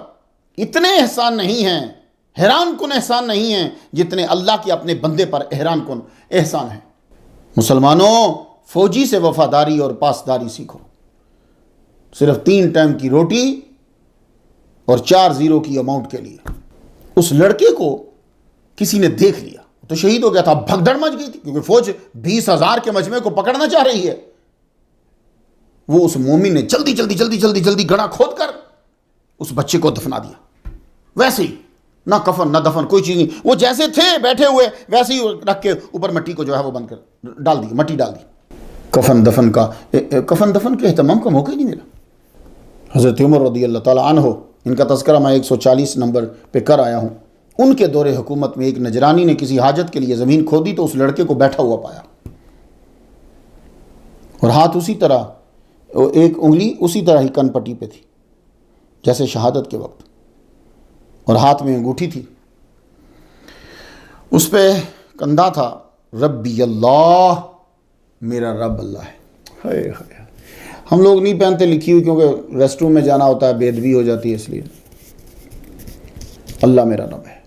Speaker 1: اتنے احسان نہیں ہیں، حیران کن احسان نہیں ہیں جتنے اللہ کے اپنے بندے پر حیران کن احسان ہیں۔ مسلمانوں، فوجی سے وفاداری اور پاسداری سیکھو۔ صرف 3 ٹائم کی روٹی اور 4 زیرو کی اماؤنٹ کے لیے اس لڑکے کو کسی نے دیکھ لیا تو شہید ہو گیا تھا، بھگدڑ مچ گئی تھی کیونکہ فوج 20,000 کے مجمع کو پکڑنا چاہ رہی ہے۔ وہ اس مومن نے جلدی جلدی جلدی جلدی جلدی گڑھا کھود کر اس بچے کو دفنا دیا۔ ویسے ہی نہ کفن نہ دفن، کوئی چیز نہیں، وہ جیسے تھے بیٹھے ہوئے ویسے ہی رکھ کے اوپر مٹی کو جو ہے وہ بند کر ڈال دی، مٹی ڈال دی۔ کفن دفن کے اہتمام کا موقع ہی نہیں ملا۔ حضرت عمر رضی اللہ تعالیٰ عنہ، ان کا تذکرہ میں 140 نمبر پہ کر آیا ہوں۔ ان کے دور حکومت میں ایک نجرانی نے کسی حاجت کے لیے زمین کھودی تو اس لڑکے کو بیٹھا ہوا پایا، اور ہاتھ اسی طرح، ایک انگلی اسی طرح ہی کن پٹی پہ تھی جیسے شہادت کے وقت، اور ہاتھ میں انگوٹھی تھی، اس پہ کندھا تھا ربی اللہ، میرا رب اللہ ہے۔ ہم لوگ نہیں پہنتے لکھی ہوئی کیونکہ ریسٹ روم میں جانا ہوتا ہے، بے ادبی ہو جاتی ہے، اس لیے اللہ میرا رب ہے۔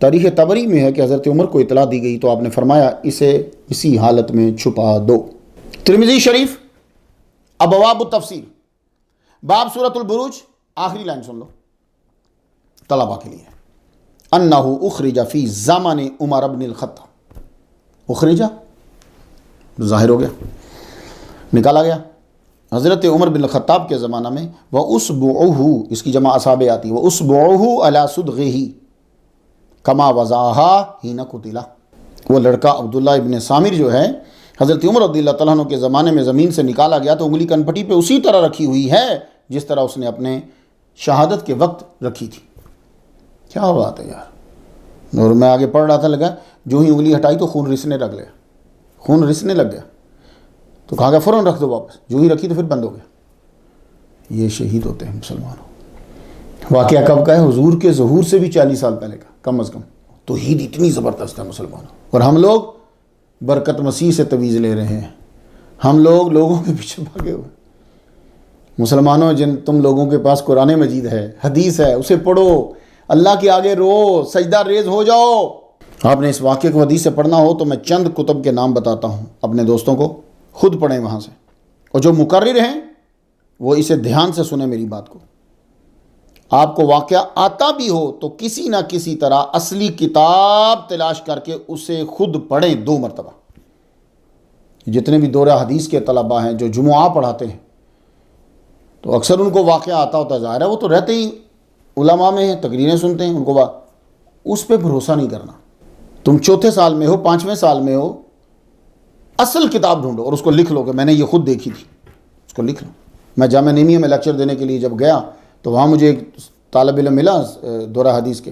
Speaker 1: تاریخ طبری میں ہے کہ حضرت عمر کو اطلاع دی گئی تو آپ نے فرمایا اسے اسی حالت میں چھپا دو۔ ترمذی شریف ابواب التفسیر، باب سورۃ البروج، آخری لائن سن لو طلبہ کے لیے، انہ اخرج فی زمن عمر بن الخطاب، اخرجہ ظاہر ہو گیا، نکالا گیا، حضرت عمر بن الخطاب کے زمانہ میں، وَأُصْبُعُهُ، اس کی جمع اصابع آتی ہے، وَأُصْبُعُهُ عَلَى صُدْغِهِ کما وضعها حین قتل۔ وہ لڑکا عبداللہ ابن سامر جو ہے حضرت عمر رضی اللہ تعالیٰ عنہ کے زمانے میں زمین سے نکالا گیا تو انگلی کنپٹی پہ اسی طرح رکھی ہوئی ہے جس طرح اس نے اپنے شہادت کے وقت رکھی تھی۔ کیا بات ہے یار! اور میں آگے پڑھ رہا تھا، لگا جو ہی انگلی ہٹائی تو خون رسنے لگ گیا، خون رسنے لگ گیا، تو کہا گیا فوراً رکھ دو واپس، جو ہی رکھی تو پھر بند ہو گیا۔ یہ شہید ہوتے ہیں مسلمانوں۔ واقعہ کب کا ہے؟ حضور کے ظہور سے بھی 40 سال پہلے کا، کم از کم۔ توحید اتنی زبردست ہے مسلمانوں، اور ہم لوگ برکت مسیح سے تویز لے رہے ہیں، ہم لوگ لوگوں کے پیچھے بھاگے ہوئے۔ مسلمانوں، جن تم لوگوں کے پاس قرآن مجید ہے، حدیث ہے، اسے پڑھو، اللہ کے آگے رو، سجدہ ریز ہو جاؤ۔ آپ نے اس واقعے کو حدیث سے پڑھنا ہو تو میں چند کتب کے نام بتاتا ہوں، اپنے دوستوں کو خود پڑھیں وہاں سے، اور جو مقرر ہیں وہ اسے دھیان سے سنیں میری بات کو۔ آپ کو واقعہ آتا بھی ہو تو کسی نہ کسی طرح اصلی کتاب تلاش کر کے اسے خود پڑھیں 2 مرتبہ۔ جتنے بھی دورہ حدیث کے طلباء ہیں جو جمعہ پڑھاتے ہیں تو اکثر ان کو واقعہ آتا ہوتا ظاہر ہے، وہ تو رہتے ہی علماء میں ہیں، تقریریں سنتے ہیں، ان کو اس پہ بھروسہ نہیں کرنا۔ تم 4تھے سال میں ہو، 5ویں سال میں ہو، اصل کتاب ڈھونڈو اور اس کو لکھ لو کہ میں نے یہ خود دیکھی تھی، اس کو لکھ لو۔ میں جامعہ نعیمیہ میں لیکچر دینے کے لیے جب گیا تو وہاں مجھے ایک طالب علم ملا دورہ حدیث کے،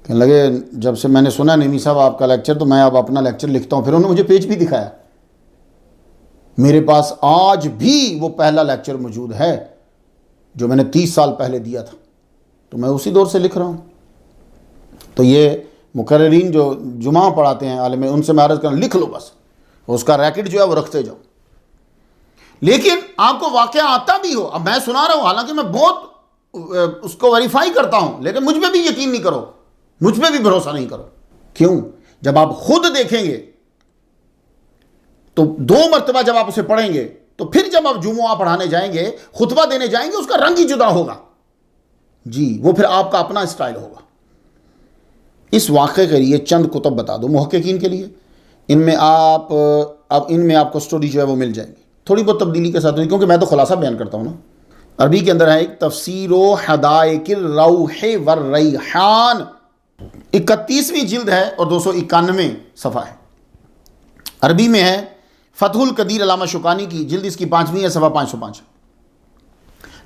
Speaker 1: کہنے لگے جب سے میں نے سنا نعیمی صاحب آپ کا لیکچر تو میں اب اپنا لیکچر لکھتا ہوں۔ پھر انہوں نے مجھے پیج بھی دکھایا، میرے پاس آج بھی وہ پہلا لیکچر موجود ہے جو میں نے 30 سال پہلے دیا تھا، تو میں اسی دور سے لکھ رہا ہوں۔ تو یہ مقررین جو جمعہ پڑھاتے ہیں عالم، ان سے میں عرض کروں لکھ لو بس، اس کا ریکٹ جو ہے وہ رکھتے جاؤ۔ لیکن آپ کو واقعہ آتا بھی ہو، اب میں سنا رہا ہوں حالانکہ میں بہت اس کو ویریفائی کرتا ہوں، لیکن مجھ پہ بھی یقین نہیں کرو، مجھ پہ بھی بھروسہ نہیں کرو۔ کیوں؟ جب آپ خود دیکھیں گے تو 2 مرتبہ جب آپ اسے پڑھیں گے تو پھر جب آپ جمعہ پڑھانے جائیں گے، خطبہ دینے جائیں گے، اس کا رنگ ہی جدا ہوگا جی، وہ پھر آپ کا اپنا اسٹائل ہوگا۔ اس واقعے کے لیے چند کتب بتا دو محققین کے لیے، ان میں آپ کو سٹوری جو ہے وہ مل جائے گی، تھوڑی بہت تبدیلی کے ساتھ ہوئی، کیونکہ میں تو خلاصہ بیان کرتا ہوں نا۔ عربی کے اندر ہے ایک تفسیر و حدائق الروح والریحان، 31ویں جلد ہے اور 291 صفحہ ہے۔ عربی میں ہے فتح القدیر علامہ شوکانی کی، جلد اس کی 5ویں ہے، صفحہ 505۔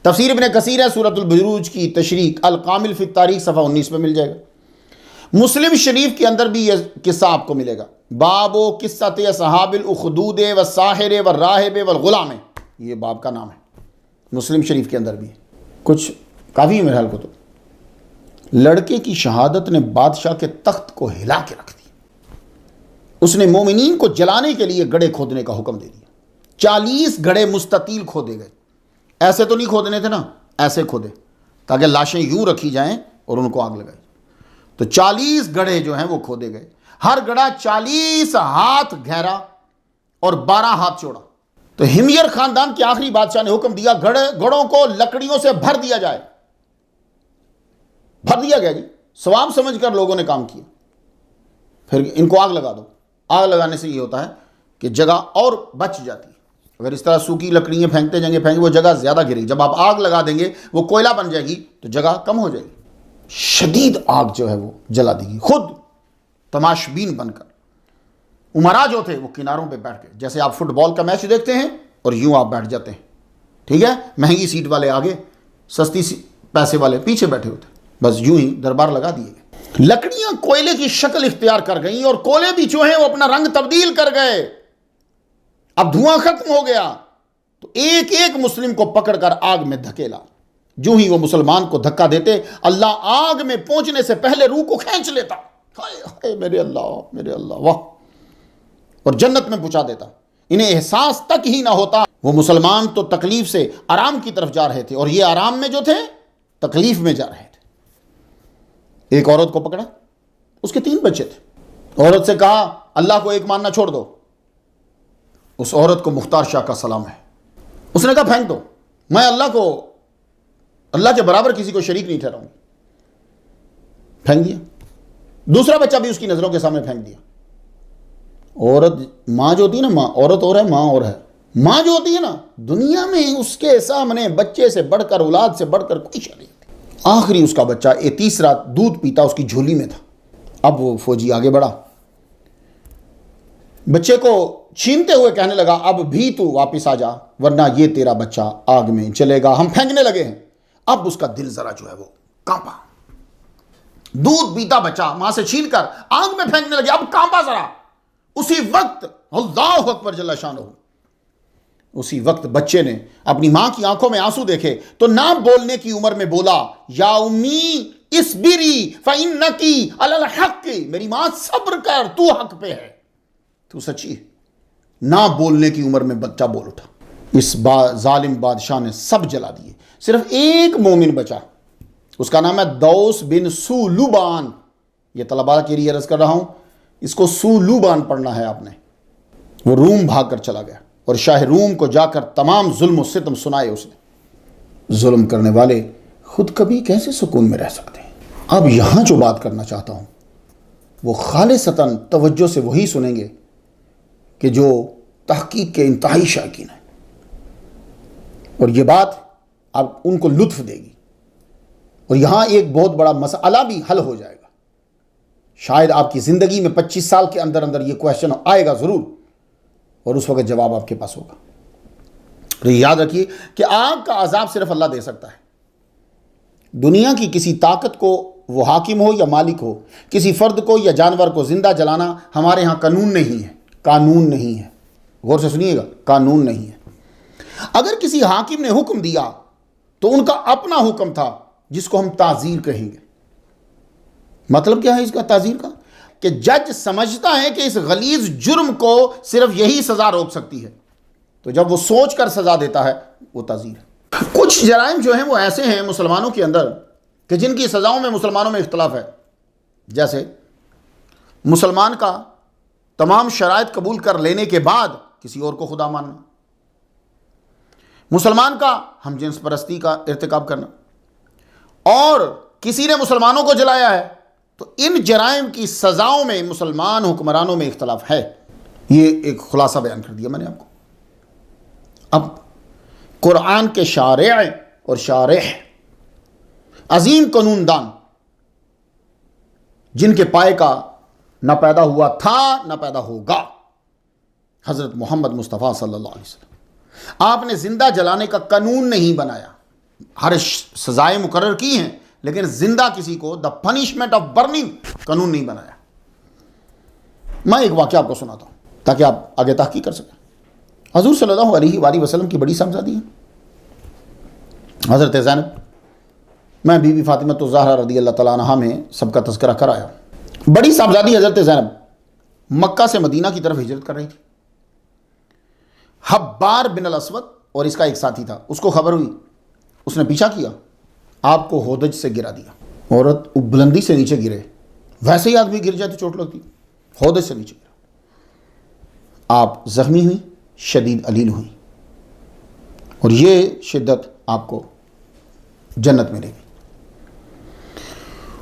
Speaker 1: تفسیر ابن کثیر ہے سورۃ البروج کی تشریح الکامل فی التاریخ صفحہ 19 پہ مل جائے گا۔ مسلم شریف کے اندر بھی یہ قصہ آپ کو ملے گا، باب و قصۃ اصحاب الاخدود والساحر والراہب والغلام، یہ باب کا نام ہے، مسلم شریف کے اندر بھی ہے۔ کچھ کافی میرے حال کو تو لڑکے کی شہادت نے بادشاہ کے تخت کو ہلا کے رکھ دیا، اس نے مومنین کو جلانے کے لیے گڑھے کھودنے کا حکم دے دیا۔ 40 گڑھے مستطیل کھودے گئے، ایسے تو نہیں کھودنے تھے نا، ایسے کھودے تاکہ لاشیں یوں رکھی جائیں اور ان کو آگ لگائی۔ تو 40 گڑھے جو ہیں وہ کھودے گئے، ہر گڑھا 40 ہاتھ گہرا اور 12 ہاتھ چوڑا۔ تو ہمیر خاندان کے آخری بادشاہ نے حکم دیا گڑھوں کو لکڑیوں سے بھر دیا جائے، بھر دیا گیا جی، ثواب سمجھ کر لوگوں نے کام کیا۔ پھر ان کو آگ لگا دو، آگ لگانے سے یہ ہوتا ہے کہ جگہ اور بچ جاتی ہے۔ اگر اس طرح سوکھی لکڑیاں پھینکتے جائیں گے وہ جگہ زیادہ گرے گی، جب آپ آگ لگا دیں گے وہ کوئلہ بن جائے گی تو جگہ کم ہو جائے گی، شدید آگ جو ہے وہ جلا دے گی۔ خود تماشبین بن کر عمرا جو تھے وہ کناروں پہ بیٹھ گئے، جیسے آپ فٹ بال کا میچ دیکھتے ہیں اور یوں آپ بیٹھ جاتے ہیں، ٹھیک ہے، مہنگی سیٹ والے آگے، سستی پیسے والے پیچھے بیٹھے ہوتے، بس یوں ہی دربار لگا دیے گئے۔ لکڑیاں کوئلے کی شکل اختیار کر گئیں اور کولے بھی جو ہیں وہ اپنا رنگ تبدیل کر گئے۔ اب دھواں ختم ہو گیا تو ایک ایک مسلم کو پکڑ کر آگ میں دھکیلا، جو ہی وہ مسلمان کو دھکا دیتے اللہ آگ میں پہنچنے سے پہلے روح کو کھینچ لیتا، ہائے ہائے میرے اللہ واہ، اور جنت میں پہنچا دیتا۔ انہیں احساس تک ہی نہ ہوتا، وہ مسلمان تو تکلیف سے آرام کی طرف جا رہے تھے اور یہ آرام میں جو تھے تکلیف میں جا رہے تھے۔ ایک عورت کو پکڑا، اس کے 3 بچے تھے، عورت سے کہا اللہ کو ایک ماننا چھوڑ دو۔ اس عورت کو مختار شاہ کا سلام ہے، اس نے کہا پھینک دو، میں اللہ کے برابر کسی کو شریک نہیں ٹھہراؤں۔ پھینک دیا۔ دوسرا بچہ بھی اس کی نظروں کے سامنے پھینک دیا۔ عورت ماں جو ہوتی ہے نا، ماں عورت اور ہے، ماں اور ہے، ماں جو ہوتی ہے نا دنیا میں اس کے سامنے بچے سے بڑھ کر، اولاد سے بڑھ کر کوئی شے نہیں۔ آخری اس کا بچہ تیسرا دودھ پیتا اس کی جھولی میں تھا۔ اب وہ فوجی آگے بڑھا، بچے کو چھینتے ہوئے کہنے لگا اب بھی تو واپس آ جا ورنہ یہ تیرا بچہ آگ میں چلے گا، ہم پھینکنے لگے ہیں۔ اب اس کا دل ذرا جو ہے وہ کانپا، دودھ پیتا بچہ ماں سے چھین کر آگ میں پھینکنے لگے، اب کانپا ذرا۔ اسی وقت اللہ اکبر جل شانہ، اسی وقت بچے نے اپنی ماں کی آنکھوں میں آنسو دیکھے تو نہ بولنے کی عمر میں بولا یا امی اسبری فإنکی علی الحق، میری ماں صبر کر، تو حق پہ ہے، تو سچی ہے۔ نہ بولنے کی عمر میں بچہ بول اٹھا۔ اس ظالم بادشاہ نے سب جلا دیے، صرف ایک مومن بچا، اس کا نام ہے دوس بن سولوبان۔ یہ طلباء کے لیے عرض کر رہا ہوں، اس کو سولوبان پڑھنا ہے آپ نے۔ وہ روم بھاگ کر چلا گیا اور شاہ روم کو جا کر تمام ظلم و ستم سنائے اس نے۔ ظلم کرنے والے خود کبھی کیسے سکون میں رہ سکتے ہیں؟ اب یہاں جو بات کرنا چاہتا ہوں وہ خالصتاً توجہ سے وہی سنیں گے کہ جو تحقیق کے انتہائی شائقین ہیں، اور یہ بات اب ان کو لطف دے گی، اور یہاں ایک بہت بڑا مسئلہ بھی حل ہو جائے گا۔ شاید آپ کی زندگی میں 25 سال کے اندر اندر یہ کویشچن آئے گا ضرور، اور اس وقت جواب آپ کے پاس ہوگا۔ اور یہ یاد رکھیے کہ آگ کا عذاب صرف اللہ دے سکتا ہے۔ دنیا کی کسی طاقت کو، وہ حاکم ہو یا مالک ہو، کسی فرد کو یا جانور کو زندہ جلانا ہمارے ہاں قانون نہیں ہے، قانون نہیں ہے۔ غور سے سنیے گا، قانون نہیں ہے۔ اگر کسی حاکم نے حکم دیا تو ان کا اپنا حکم تھا جس کو ہم تعزیر کہیں گے۔ مطلب کیا ہے اس کا تعزیر کا؟ کہ جج سمجھتا ہے کہ اس غلیظ جرم کو صرف یہی سزا روک سکتی ہے، تو جب وہ سوچ کر سزا دیتا ہے وہ تعزیر ہے۔ کچھ جرائم جو ہیں وہ ایسے ہیں مسلمانوں کے اندر کہ جن کی سزاؤں میں مسلمانوں میں اختلاف ہے، جیسے مسلمان کا تمام شرائط قبول کر لینے کے بعد کسی اور کو خدا ماننا، مسلمان کا ہم جنس پرستی کا ارتکاب کرنا، اور کسی نے مسلمانوں کو جلایا ہے، تو ان جرائم کی سزاؤں میں مسلمان حکمرانوں میں اختلاف ہے۔ یہ ایک خلاصہ بیان کر دیا میں نے آپ کو۔ اب قرآن کے شارع اور شارح، عظیم قانون دان، جن کے پائے کا نہ پیدا ہوا تھا نہ پیدا ہوگا، حضرت محمد مصطفیٰ صلی اللہ علیہ وسلم، آپ نے زندہ جلانے کا قانون نہیں بنایا۔ ہر سزائیں مقرر کی ہیں، لیکن زندہ کسی کو دا پنشمنٹ آف برننگ قانون نہیں بنایا۔ میں ایک واقعہ آپ کو سناتا ہوں تاکہ آپ آگے تحقیق کر سکیں۔ حضور صلی اللہ علیہ وآلہ وسلم کی بڑی صاحبزادی ہے حضرت زینب۔ میں بی بی فاطمہ الزہرا رضی اللہ تعالیٰ عنہا میں سب کا تذکرہ کرایا۔ بڑی صاحبزادی حضرت زینب مکہ سے مدینہ کی طرف ہجرت کر رہی تھی۔ حبار بن الاسود اور اس کا ایک ساتھی تھا، اس کو خبر ہوئی، اس نے پیچھا کیا، آپ کو ہودج سے گرا دیا۔ عورت بلندی سے نیچے گرے، ویسے ہی آدمی گر جائے تو چوٹ لگتی، ہودج سے نیچے گرا، آپ زخمی ہوئی، شدید علیل ہوئی، اور یہ شدت آپ کو جنت ملے گی۔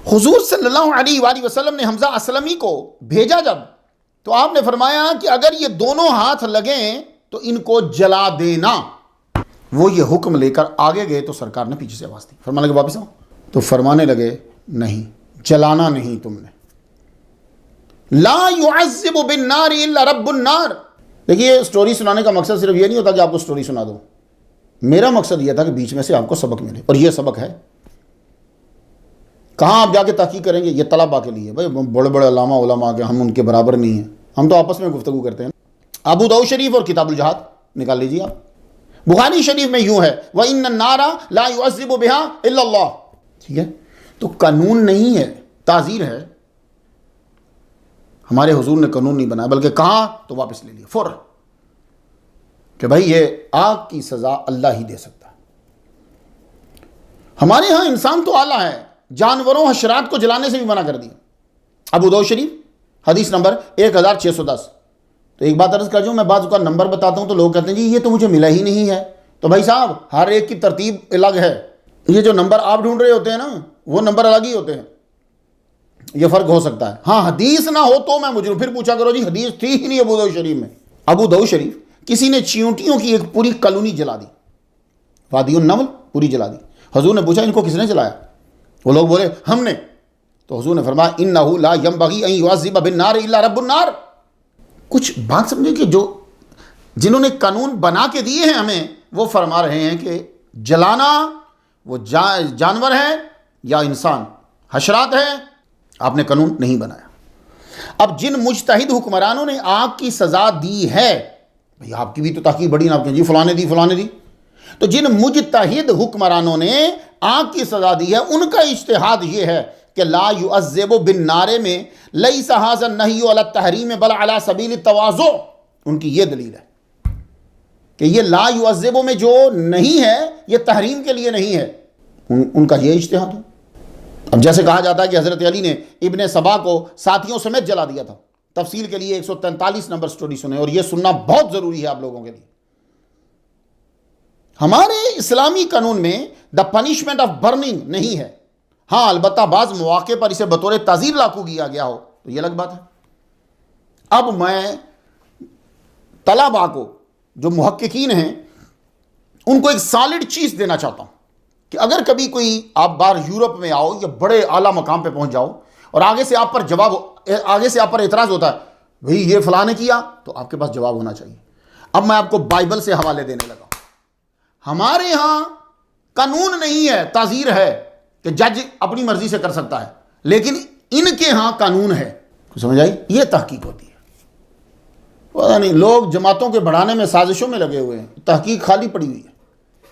Speaker 1: حضور صلی اللہ علیہ وآلہ وسلم نے حمزہ اسلمی کو بھیجا جب، تو آپ نے فرمایا کہ اگر یہ دونوں ہاتھ لگیں تو ان کو جلا دینا۔ وہ یہ حکم لے کر آگے گئے تو سرکار نے پیچھے سے آواز دی، فرمانے لگے واپس آؤ، تو فرمانے لگے نہیں، جلانا نہیں تم نے۔ لا يعذب بالنار الا رب النار۔ دیکھیے، سٹوری سنانے کا مقصد صرف یہ نہیں ہوتا کہ آپ کو سٹوری سنا دو، میرا مقصد یہ تھا کہ بیچ میں سے آپ کو سبق ملے، اور یہ سبق ہے۔ کہاں آپ جا کے تحقیق کریں گے؟ یہ طلباء کے لیے، بھائی بڑے بڑے علماء کے ہم ان کے برابر نہیں ہیں، ہم تو آپس میں گفتگو کرتے ہیں۔ ابو داؤد شریف اور کتاب الجہاد نکال لیجیے آپ۔ بخاری شریف میں یوں ہے، وَإِنَّ النَّارَ لَا يُعَذِّبُ بِهَا إِلَّا اللَّهُ۔ ٹھیک ہے، تو قانون نہیں ہے، تعزیر ہے۔ ہمارے حضور نے قانون نہیں بنایا، بلکہ کہاں تو واپس لے لیا فوراً، کہ بھائی یہ آگ کی سزا اللہ ہی دے سکتا ہے۔ ہمارے ہاں انسان تو اعلیٰ ہے، جانوروں حشرات کو جلانے سے بھی منع کر دیا۔ ابو داؤد شریف حدیث نمبر 1610۔ تو ایک بات عرض کر جو، میں بعض کا نمبر بتاتا ہوں تو لوگ کہتے ہیں جی یہ تو مجھے ملا ہی نہیں ہے۔ تو بھائی صاحب، ہر ایک کی ترتیب الگ ہے، یہ جو نمبر آپ ڈھونڈ رہے ہوتے ہیں نا وہ نمبر الگ ہی ہوتے ہیں، یہ فرق ہو سکتا ہے۔ ہاں حدیث نہ ہو تو میں مجھے پھر پوچھا کرو جی حدیث تھی ہی نہیں ابو داؤد شریف میں۔ ابو داؤد شریف، کسی نے چیونٹیوں کی ایک پوری کالونی جلا دی، وادی النمل پوری جلا دی۔ حضور نے پوچھا ان کو کس نے جلایا؟ وہ لوگ بولے ہم نے۔ تو حضور نے فرمایا انہ لا ینبغی ان یعذب بالنار الا رب النار۔ کچھ بات سمجھے کہ جنہوں نے قانون بنا کے دیے ہیں ہمیں، وہ فرما رہے ہیں کہ جلانا وہ جانور ہے یا انسان، حشرات ہے، آپ نے قانون نہیں بنایا۔ اب جن مجتہد حکمرانوں نے آگ کی سزا دی ہے، بھئی آپ کی بھی تو تحقیق بڑی، نہ آپ کہیں جی فلاں نے دی، تو جن مجتہد حکمرانوں نے آگ کی سزا دی ہے ان کا اجتہاد یہ ہے کہ لا يعذب بالنار میں لیس ھذا النہی علی التحریم بل علی سبیل التواضع۔ ان کی یہ دلیل ہے کہ یہ لا یعذبو میں جو نہیں ہے یہ تحریم کے لیے نہیں ہے، ان کا یہ اجتہاد ہے۔ اب جیسے کہا جاتا ہے کہ حضرت علی نے ابن سبا کو ساتھیوں سمیت جلا دیا تھا، تفصیل کے لیے 143 نمبر سٹوری سنیں، اور یہ سننا بہت ضروری ہے آپ لوگوں کے لیے۔ ہمارے اسلامی قانون میں دا پنشمنٹ آف برننگ نہیں ہے، ہاں البتہ بعض مواقع پر اسے بطور تعزیر لاگو کیا گیا ہو تو یہ الگ بات ہے۔ اب میں طلباء کو جو محققین ہیں ان کو ایک سالڈ چیز دینا چاہتا ہوں کہ اگر کبھی کوئی آپ باہر یورپ میں آؤ یا بڑے اعلیٰ مقام پہ پہنچ جاؤ اور آگے سے آپ پر اعتراض ہوتا ہے بھئی یہ فلاں نے کیا، تو آپ کے پاس جواب ہونا چاہیے۔ اب میں آپ کو بائبل سے حوالے دینے لگا۔ ہمارے ہاں قانون نہیں ہے، تعزیر ہے کہ جج اپنی مرضی سے کر سکتا ہے، لیکن ان کے ہاں قانون ہے، سمجھ آئی؟ یہ تحقیق ہوتی ہے۔ پتہ نہیں لوگ جماعتوں کے بڑھانے میں سازشوں میں لگے ہوئے ہیں، تحقیق خالی پڑی ہوئی ہے۔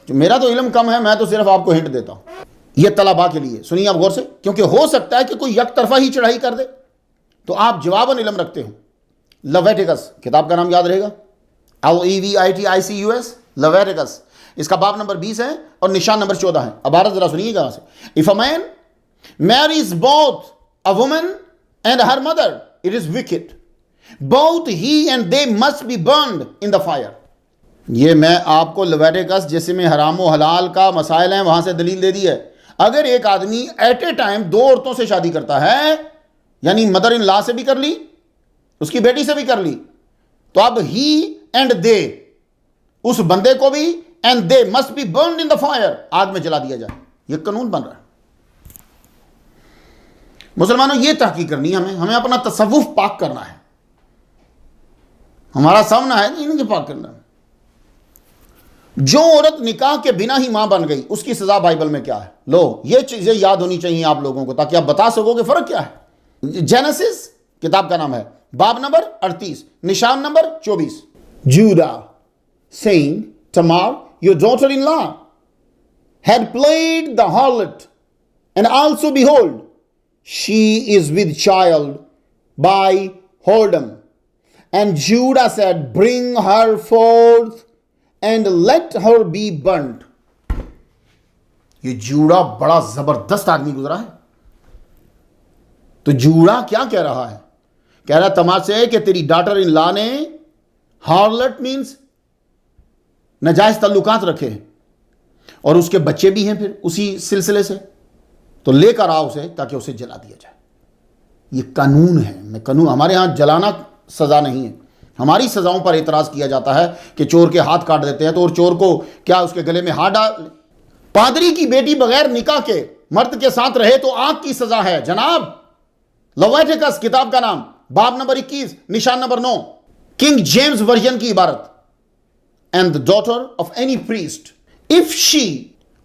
Speaker 1: جو میرا تو علم کم ہے، میں تو صرف آپ کو ہنٹ دیتا ہوں۔ یہ طلباء کے لیے سنیے آپ غور سے، کیونکہ ہو سکتا ہے کہ کوئی یک طرفہ ہی چڑھائی کر دے تو آپ جواباً علم رکھتے ہو۔ لیویٹیکس کتاب کا نام یاد رہے گا، Leviticus، لیویٹیکس، اس کا باب نمبر 20 ہے اور نشان نمبر 14 ہے۔ عبارت ذرا سنیے گا سے، If a man marries both a woman and her mother, it is wicked. Both he and they must be burned in the fire. یہ میں آپ کو لیویٹیکس جس میں حرام و حلال کا مسائل ہیں وہاں سے دلیل دے دی ہے۔ اگر ایک آدمی ایٹ اے ٹائم 2 عورتوں سے شادی کرتا ہے، یعنی مدر ان لا سے بھی کر لی، اس کی بیٹی سے بھی کر لی، تو اب ہی اینڈ دے، اس بندے کو بھی and they must be burned in the fire, آگ میں جلا دیا جائے۔ یہ قانون بن رہا ہے۔ مسلمانوں یہ تحقیق کرنی ہے، ہمیں اپنا تصوف پاک کرنا ہے، ہمارا سامنا ہے ان کے پاک کرنا ہے۔ جو عورت نکاح کے بنا ہی ماں بن گئی اس کی سزا بائبل میں کیا ہے؟ لو یہ چیزیں یاد ہونی چاہیے آپ لوگوں کو تاکہ آپ بتا سکو کہ فرق کیا ہے۔ جینیسس کتاب کا نام ہے، باب نمبر 38، نشان number 24۔ Judah saying, Tamar, your daughter-in-law, had played the harlot, and also behold, she is with child by whoredom. And Judah said, bring her forth and let her be burnt. یہ جوڑا بڑا زبردست آدمی گزرا ہے۔ تو جوڑا کیا کہہ رہا ہے؟ کہہ رہا تمار سے کہ تیری ڈاٹر ان لا نے ہارلٹ مینز ناجائز تعلقات رکھے ہیں اور اس کے بچے بھی ہیں پھر اسی سلسلے سے، تو لے کر آؤ اسے تاکہ اسے جلا دیا جائے۔ یہ قانون ہے، میں قانون، ہمارے ہاں جلانا سزا نہیں ہے۔ ہماری سزاؤں پر اعتراض کیا جاتا ہے کہ چور کے ہاتھ کاٹ دیتے ہیں تو اور چور کو کیا اس کے گلے میں ہاتھ ڈال؟ پادری کی بیٹی بغیر نکاح کے مرد کے ساتھ رہے تو آگ کی سزا ہے جناب۔ لیویٹیکس کتاب کا نام، باب نمبر 21، نشان نمبر 9، کنگ جیمز ورژن کی عبارت۔ And the daughter of any priest, if she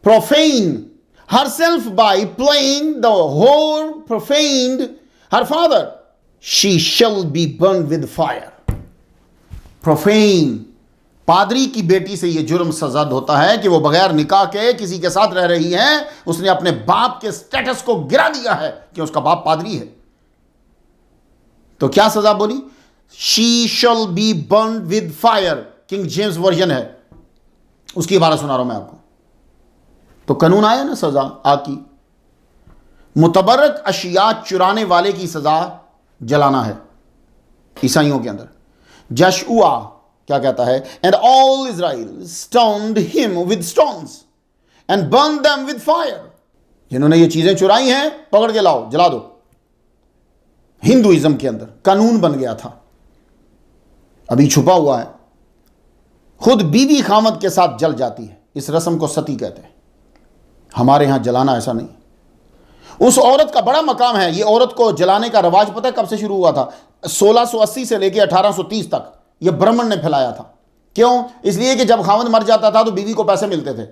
Speaker 1: profane herself by playing the whore profaned her father, she shall be burned with fire. Profane، پادری کی بیٹی سے یہ جرم سزا ہوتا ہے کہ وہ بغیر نکاح کے کسی کے ساتھ رہ رہی ہے، اس نے اپنے باپ کے سٹیٹس کو گرا دیا ہے کہ اس کا باپ پادری ہے۔ تو کیا سزا بولی؟ She shall be burned with fire، king James version ہے، اس کی عبارت سنا رہا ہوں میں آپ کو۔ تو قانون آیا نا سزا آگ کی۔ متبرک اشیاء چرانے والے کی سزا جلانا ہے عیسائیوں کے اندر۔ جشعوا کیا کہتا ہے؟ And all Israel stoned him with stones and burned them with fire۔ جنہوں نے یہ چیزیں چرائی ہیں پکڑ کے لاؤ، جلا دو۔ ہندوازم کے اندر قانون بن گیا تھا، ابھی چھپا ہوا ہے۔ خود بیوی خامد کے ساتھ جل جاتی ہے، اس رسم کو ستی کہتے ہیں۔ ہمارے ہاں جلانا ایسا نہیں۔ اس عورت کا بڑا مقام ہے۔ یہ عورت کو جلانے کا رواج پتہ ہے کب سے شروع ہوا تھا؟ 1680 سے لے کے 1830 تک یہ برہمن نے پھیلایا تھا۔ کیوں؟ اس لیے کہ جب خامد مر جاتا تھا تو بیوی کو پیسے ملتے تھے،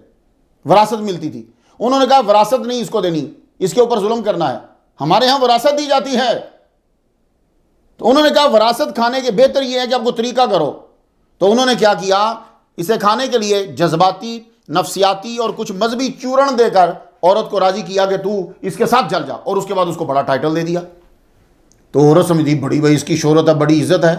Speaker 1: وراثت ملتی تھی۔ انہوں نے کہا وراثت نہیں اس کو دینی، اس کے اوپر ظلم کرنا ہے۔ ہمارے ہاں وراثت دی جاتی ہے، تو انہوں نے کہا وراثت کھانے کے بہتر یہ ہے کہ آپ کو طریقہ کرو۔ تو انہوں نے کیا کیا؟ اسے کھانے کے لیے جذباتی، نفسیاتی اور کچھ مذہبی چورن دے کر عورت کو راضی کیا کہ تو اس کے ساتھ جل جا، اور اس کے بعد اس کو بڑا ٹائٹل دے دیا۔ تو عورت سمجھتی بڑی بھائی اس کی شہرت ہے، بڑی عزت ہے۔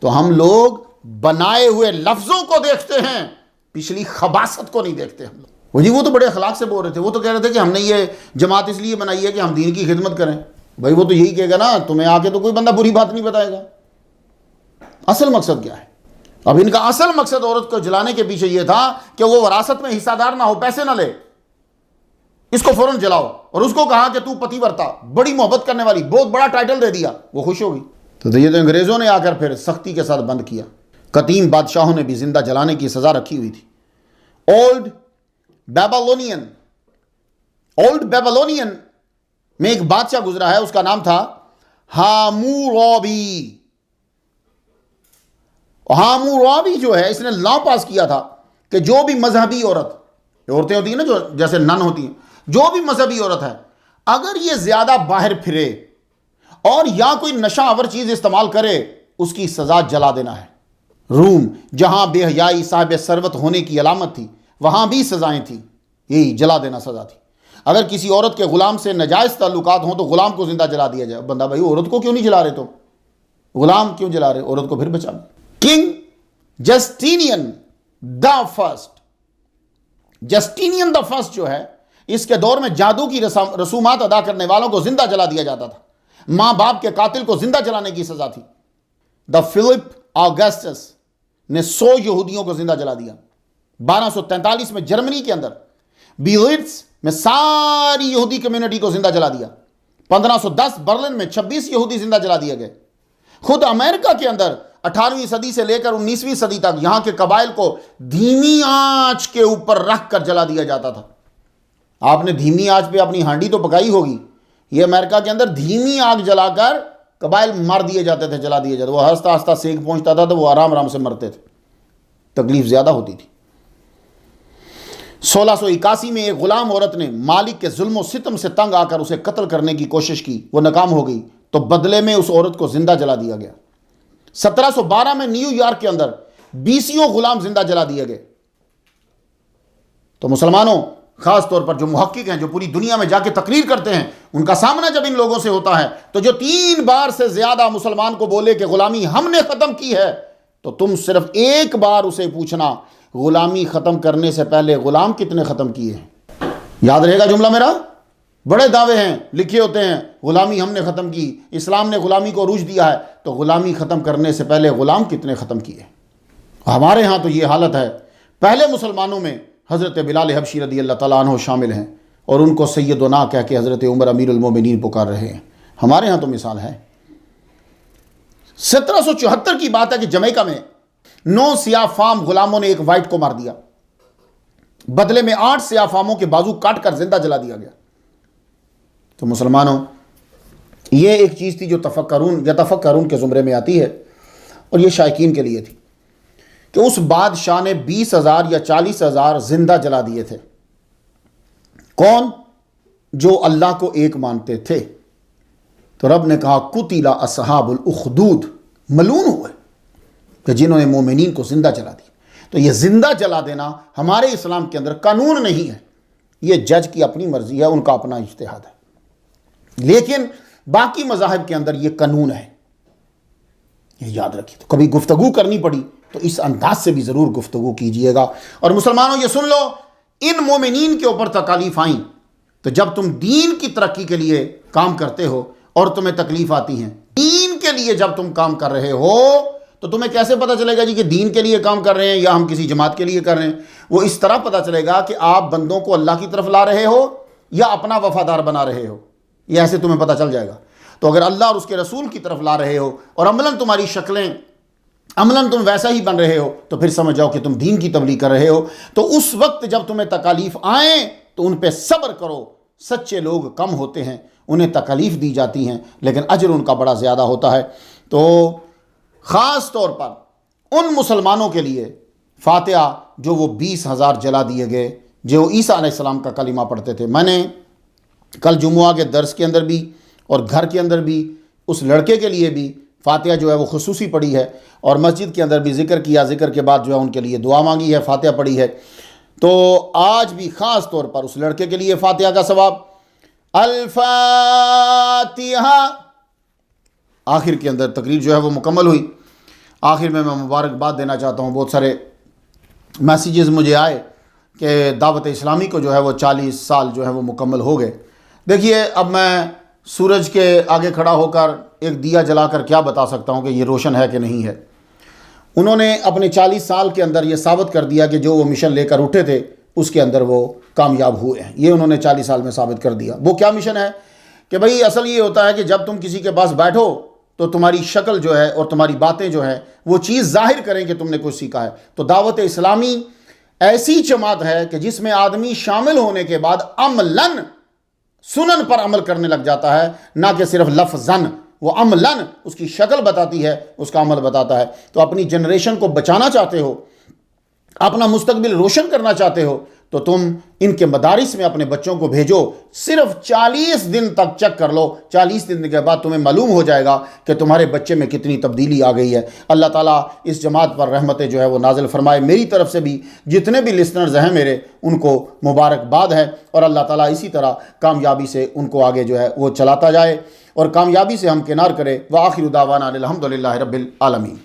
Speaker 1: تو ہم لوگ بنائے ہوئے لفظوں کو دیکھتے ہیں، پچھلی خباثت کو نہیں دیکھتے ہم لوگ۔ وہ تو بڑے اخلاق سے بول رہے تھے، وہ تو کہہ رہے تھے کہ ہم نے یہ جماعت اس لیے بنائی ہے کہ ہم دین کی خدمت کریں۔ بھائی وہ تو یہی کہے گا نا، تمہیں آ کے تو کوئی بندہ بری بات نہیں بتائے گا۔ اصل مقصد کیا ہے؟ اب ان کا اصل مقصد عورت کو جلانے کے پیچھے یہ تھا کہ وہ وراثت میں حصہ دار نہ ہو، پیسے نہ لے، اس کو فوراً جلاؤ، اور اس کو کہا کہ تو پتی ورتا، بڑی محبت کرنے والی، بہت بڑا ٹائٹل دے دیا، وہ خوش ہوگی۔ تو یہ تو انگریزوں نے آ کر پھر سختی کے ساتھ بند کیا۔ قدیم بادشاہوں نے بھی زندہ جلانے کی سزا رکھی ہوئی تھی۔ اولڈ بیبلونین میں ایک بادشاہ گزرا ہے، اس کا نام تھا ہامورابی۔ ہامورابی جو ہے، اس نے لا پاس کیا تھا کہ جو بھی مذہبی عورتیں ہوتی ہیں نا، جو جیسے نن ہوتی ہیں، جو بھی مذہبی عورت ہے، اگر یہ زیادہ باہر پھرے اور یا کوئی نشہ آور چیز استعمال کرے، اس کی سزا جلا دینا ہے۔ روم جہاں بے حیائی صاحب ثروت ہونے کی علامت تھی، وہاں بھی سزائیں تھیں، یہی جلا دینا سزا تھی۔ اگر کسی عورت کے غلام سے ناجائز تعلقات ہوں تو غلام کو زندہ جلا دیا جائے۔ بندہ بھائی عورت کو کیوں نہیں جلا رہے، تو غلام کیوں جلا رہے، عورت کو پھر بچا لیں۔ کنگ جسٹینین دا فرسٹ جو ہے، اس کے دور میں جادو کی رسومات ادا کرنے والوں کو زندہ جلا دیا جاتا تھا۔ ماں باپ کے قاتل کو زندہ جلانے کی سزا تھی۔ دا فلپ آگسٹس نے 100 یہودیوں کو زندہ جلا دیا۔ 1243 میں جرمنی کے اندر بیلٹس میں ساری یہودی کمیونٹی کو زندہ جلا دیا۔ 1510 برلن میں 26 یہودی زندہ جلا دیے گئے۔ خود امریکہ کے اندر 18ویں صدی سے لے کر 19ویں صدی تک یہاں کے قبائل کو دھیمی آنچ کے اوپر رکھ کر جلا دیا جاتا تھا۔ آپ نے دھیمی آنچ پہ اپنی ہانڈی تو پکائی ہوگی، یہ امریکہ کے اندر دھیمی آگ جلا کر قبائل مار دیے جاتے تھے، جلا دیے جاتے، وہ آہستہ آہستہ سینک پہنچتا تھا تو وہ آرام آرام سے مرتے تھے، تکلیف زیادہ ہوتی تھی۔ 1681 میں ایک غلام عورت نے مالک کے ظلم و ستم سے تنگ آ کر اسے قتل کرنے کی کوشش کی، وہ ناکام ہو گئی، تو بدلے میں اس عورت کو زندہ جلا دیا گیا۔ 1712 میں نیو یارک کے اندر 20 غلام زندہ جلا دیے گئے۔ تو مسلمانوں، خاص طور پر جو محقق ہیں، جو پوری دنیا میں جا کے تقریر کرتے ہیں، ان کا سامنا جب ان لوگوں سے ہوتا ہے تو جو 3 بار سے زیادہ مسلمان کو بولے کہ غلامی ہم نے ختم کی ہے، تو تم صرف ایک بار اسے پوچھنا، غلامی ختم کرنے سے پہلے غلام کتنے ختم کیے ہیں؟ یاد رہے گا جملہ میرا؟ بڑے دعوے ہیں، لکھے ہوتے ہیں، غلامی ہم نے ختم کی، اسلام نے غلامی کو عروج دیا ہے، تو غلامی ختم کرنے سے پہلے غلام کتنے ختم کیے؟ ہمارے ہاں تو یہ حالت ہے۔ پہلے مسلمانوں میں حضرت بلال حبشی رضی اللہ تعالیٰ عنہ شامل ہیں، اور ان کو سیدنا کہہ کے حضرت عمر امیر المومنین پکار رہے ہیں۔ ہمارے ہاں تو مثال ہے۔ 1774 کی بات ہے کہ جمیکا میں 9 سیاہ فام غلاموں نے ایک وائٹ کو مار دیا، بدلے میں 8 سیاہ فاموں کے بازو کاٹ کر زندہ جلا دیا گیا۔ تو مسلمانوں، یہ ایک چیز تھی جو تفکرون کے زمرے میں آتی ہے، اور یہ شائقین کے لیے تھی کہ اس بادشاہ نے 20,000 یا 40,000 زندہ جلا دیے تھے۔ کون؟ جو اللہ کو ایک مانتے تھے۔ تو رب نے کہا قتل اصحاب الاخدود، ملعون ہوئے کہ جنہوں نے مومنین کو زندہ جلا دیا۔ تو یہ زندہ جلا دینا ہمارے اسلام کے اندر قانون نہیں ہے، یہ جج کی اپنی مرضی ہے، ان کا اپنا اجتہاد ہے۔ لیکن باقی مذاہب کے اندر یہ قانون ہے، یہ یاد رکھیے۔ تو کبھی گفتگو کرنی پڑی تو اس انداز سے بھی ضرور گفتگو کیجئے گا۔ اور مسلمانوں یہ سن لو، ان مومنین کے اوپر تکالیف آئیں تو جب تم دین کی ترقی کے لیے کام کرتے ہو اور تمہیں تکلیف آتی ہیں، دین کے لیے جب تم کام کر رہے ہو تو تمہیں کیسے پتہ چلے گا جی کہ دین کے لیے کام کر رہے ہیں یا ہم کسی جماعت کے لیے کر رہے ہیں؟ وہ اس طرح پتہ چلے گا کہ آپ بندوں کو اللہ کی طرف لا رہے ہو یا اپنا وفادار بنا رہے ہو، یہ ایسے تمہیں پتہ چل جائے گا۔ تو اگر اللہ اور اس کے رسول کی طرف لا رہے ہو اور عملاً تمہاری شکلیں، عملاً تم ویسا ہی بن رہے ہو، تو پھر سمجھ جاؤ کہ تم دین کی تبلیغ کر رہے ہو۔ تو اس وقت جب تمہیں تکالیف آئیں تو ان پہ صبر کرو۔ سچے لوگ کم ہوتے ہیں، انہیں تکالیف دی جاتی ہیں، لیکن اجر ان کا بڑا زیادہ ہوتا ہے۔ تو خاص طور پر ان مسلمانوں کے لیے فاتحہ جو وہ 20,000 جلا دیے گئے، جو عیسیٰ علیہ السلام کا کلمہ پڑھتے تھے۔ میں نے کل جمعہ کے درس کے اندر بھی اور گھر کے اندر بھی اس لڑکے کے لیے بھی فاتحہ جو ہے وہ خصوصی پڑھی ہے، اور مسجد کے اندر بھی ذکر کیا، ذکر کے بعد جو ہے ان کے لیے دعا مانگی ہے، فاتحہ پڑھی ہے۔ تو آج بھی خاص طور پر اس لڑکے کے لیے فاتحہ کا ثواب۔ الفاتحہ، آخر کے اندر تقریر جو ہے وہ مکمل ہوئی۔ آخر میں مبارکباد دینا چاہتا ہوں، بہت سارے میسیجز مجھے آئے کہ دعوت اسلامی کو جو ہے وہ 40 سال جو ہے وہ مکمل ہو گئے۔ دیکھیے اب میں سورج کے آگے کھڑا ہو کر ایک دیا جلا کر کیا بتا سکتا ہوں کہ یہ روشن ہے کہ نہیں ہے۔ انہوں نے اپنے 40 سال کے اندر یہ ثابت کر دیا کہ جو وہ مشن لے کر اٹھے تھے اس کے اندر وہ کامیاب ہوئے ہیں، یہ انہوں نے 40 سال میں ثابت کر دیا۔ وہ کیا مشن ہے کہ بھئی اصل یہ ہوتا ہے کہ جب تم کسی کے پاس بیٹھو تو تمہاری شکل جو ہے اور تمہاری باتیں جو ہیں وہ چیز ظاہر کریں کہ تم نے کچھ سیکھا ہے۔ تو دعوت اسلامی ایسی جماعت ہے کہ جس میں آدمی شامل ہونے کے بعد عملاً سنن پر عمل کرنے لگ جاتا ہے، نہ کہ صرف لفظاً، وہ عملاً اس کی شکل بتاتی ہے، اس کا عمل بتاتا ہے۔ تو اپنی جنریشن کو بچانا چاہتے ہو، اپنا مستقبل روشن کرنا چاہتے ہو تو تم ان کے مدارس میں اپنے بچوں کو بھیجو، صرف 40 دن تک چیک کر لو، 40 دن کے بعد تمہیں معلوم ہو جائے گا کہ تمہارے بچے میں کتنی تبدیلی آ گئی ہے۔ اللہ تعالیٰ اس جماعت پر رحمتیں جو ہے وہ نازل فرمائے۔ میری طرف سے بھی جتنے بھی لسنرز ہیں میرے، ان کو مبارکباد ہے، اور اللہ تعالیٰ اسی طرح کامیابی سے ان کو آگے جو ہے وہ چلاتا جائے اور کامیابی سے ہم کنار کرے۔ وآخر دعوانا الحمدللہ رب العالمین۔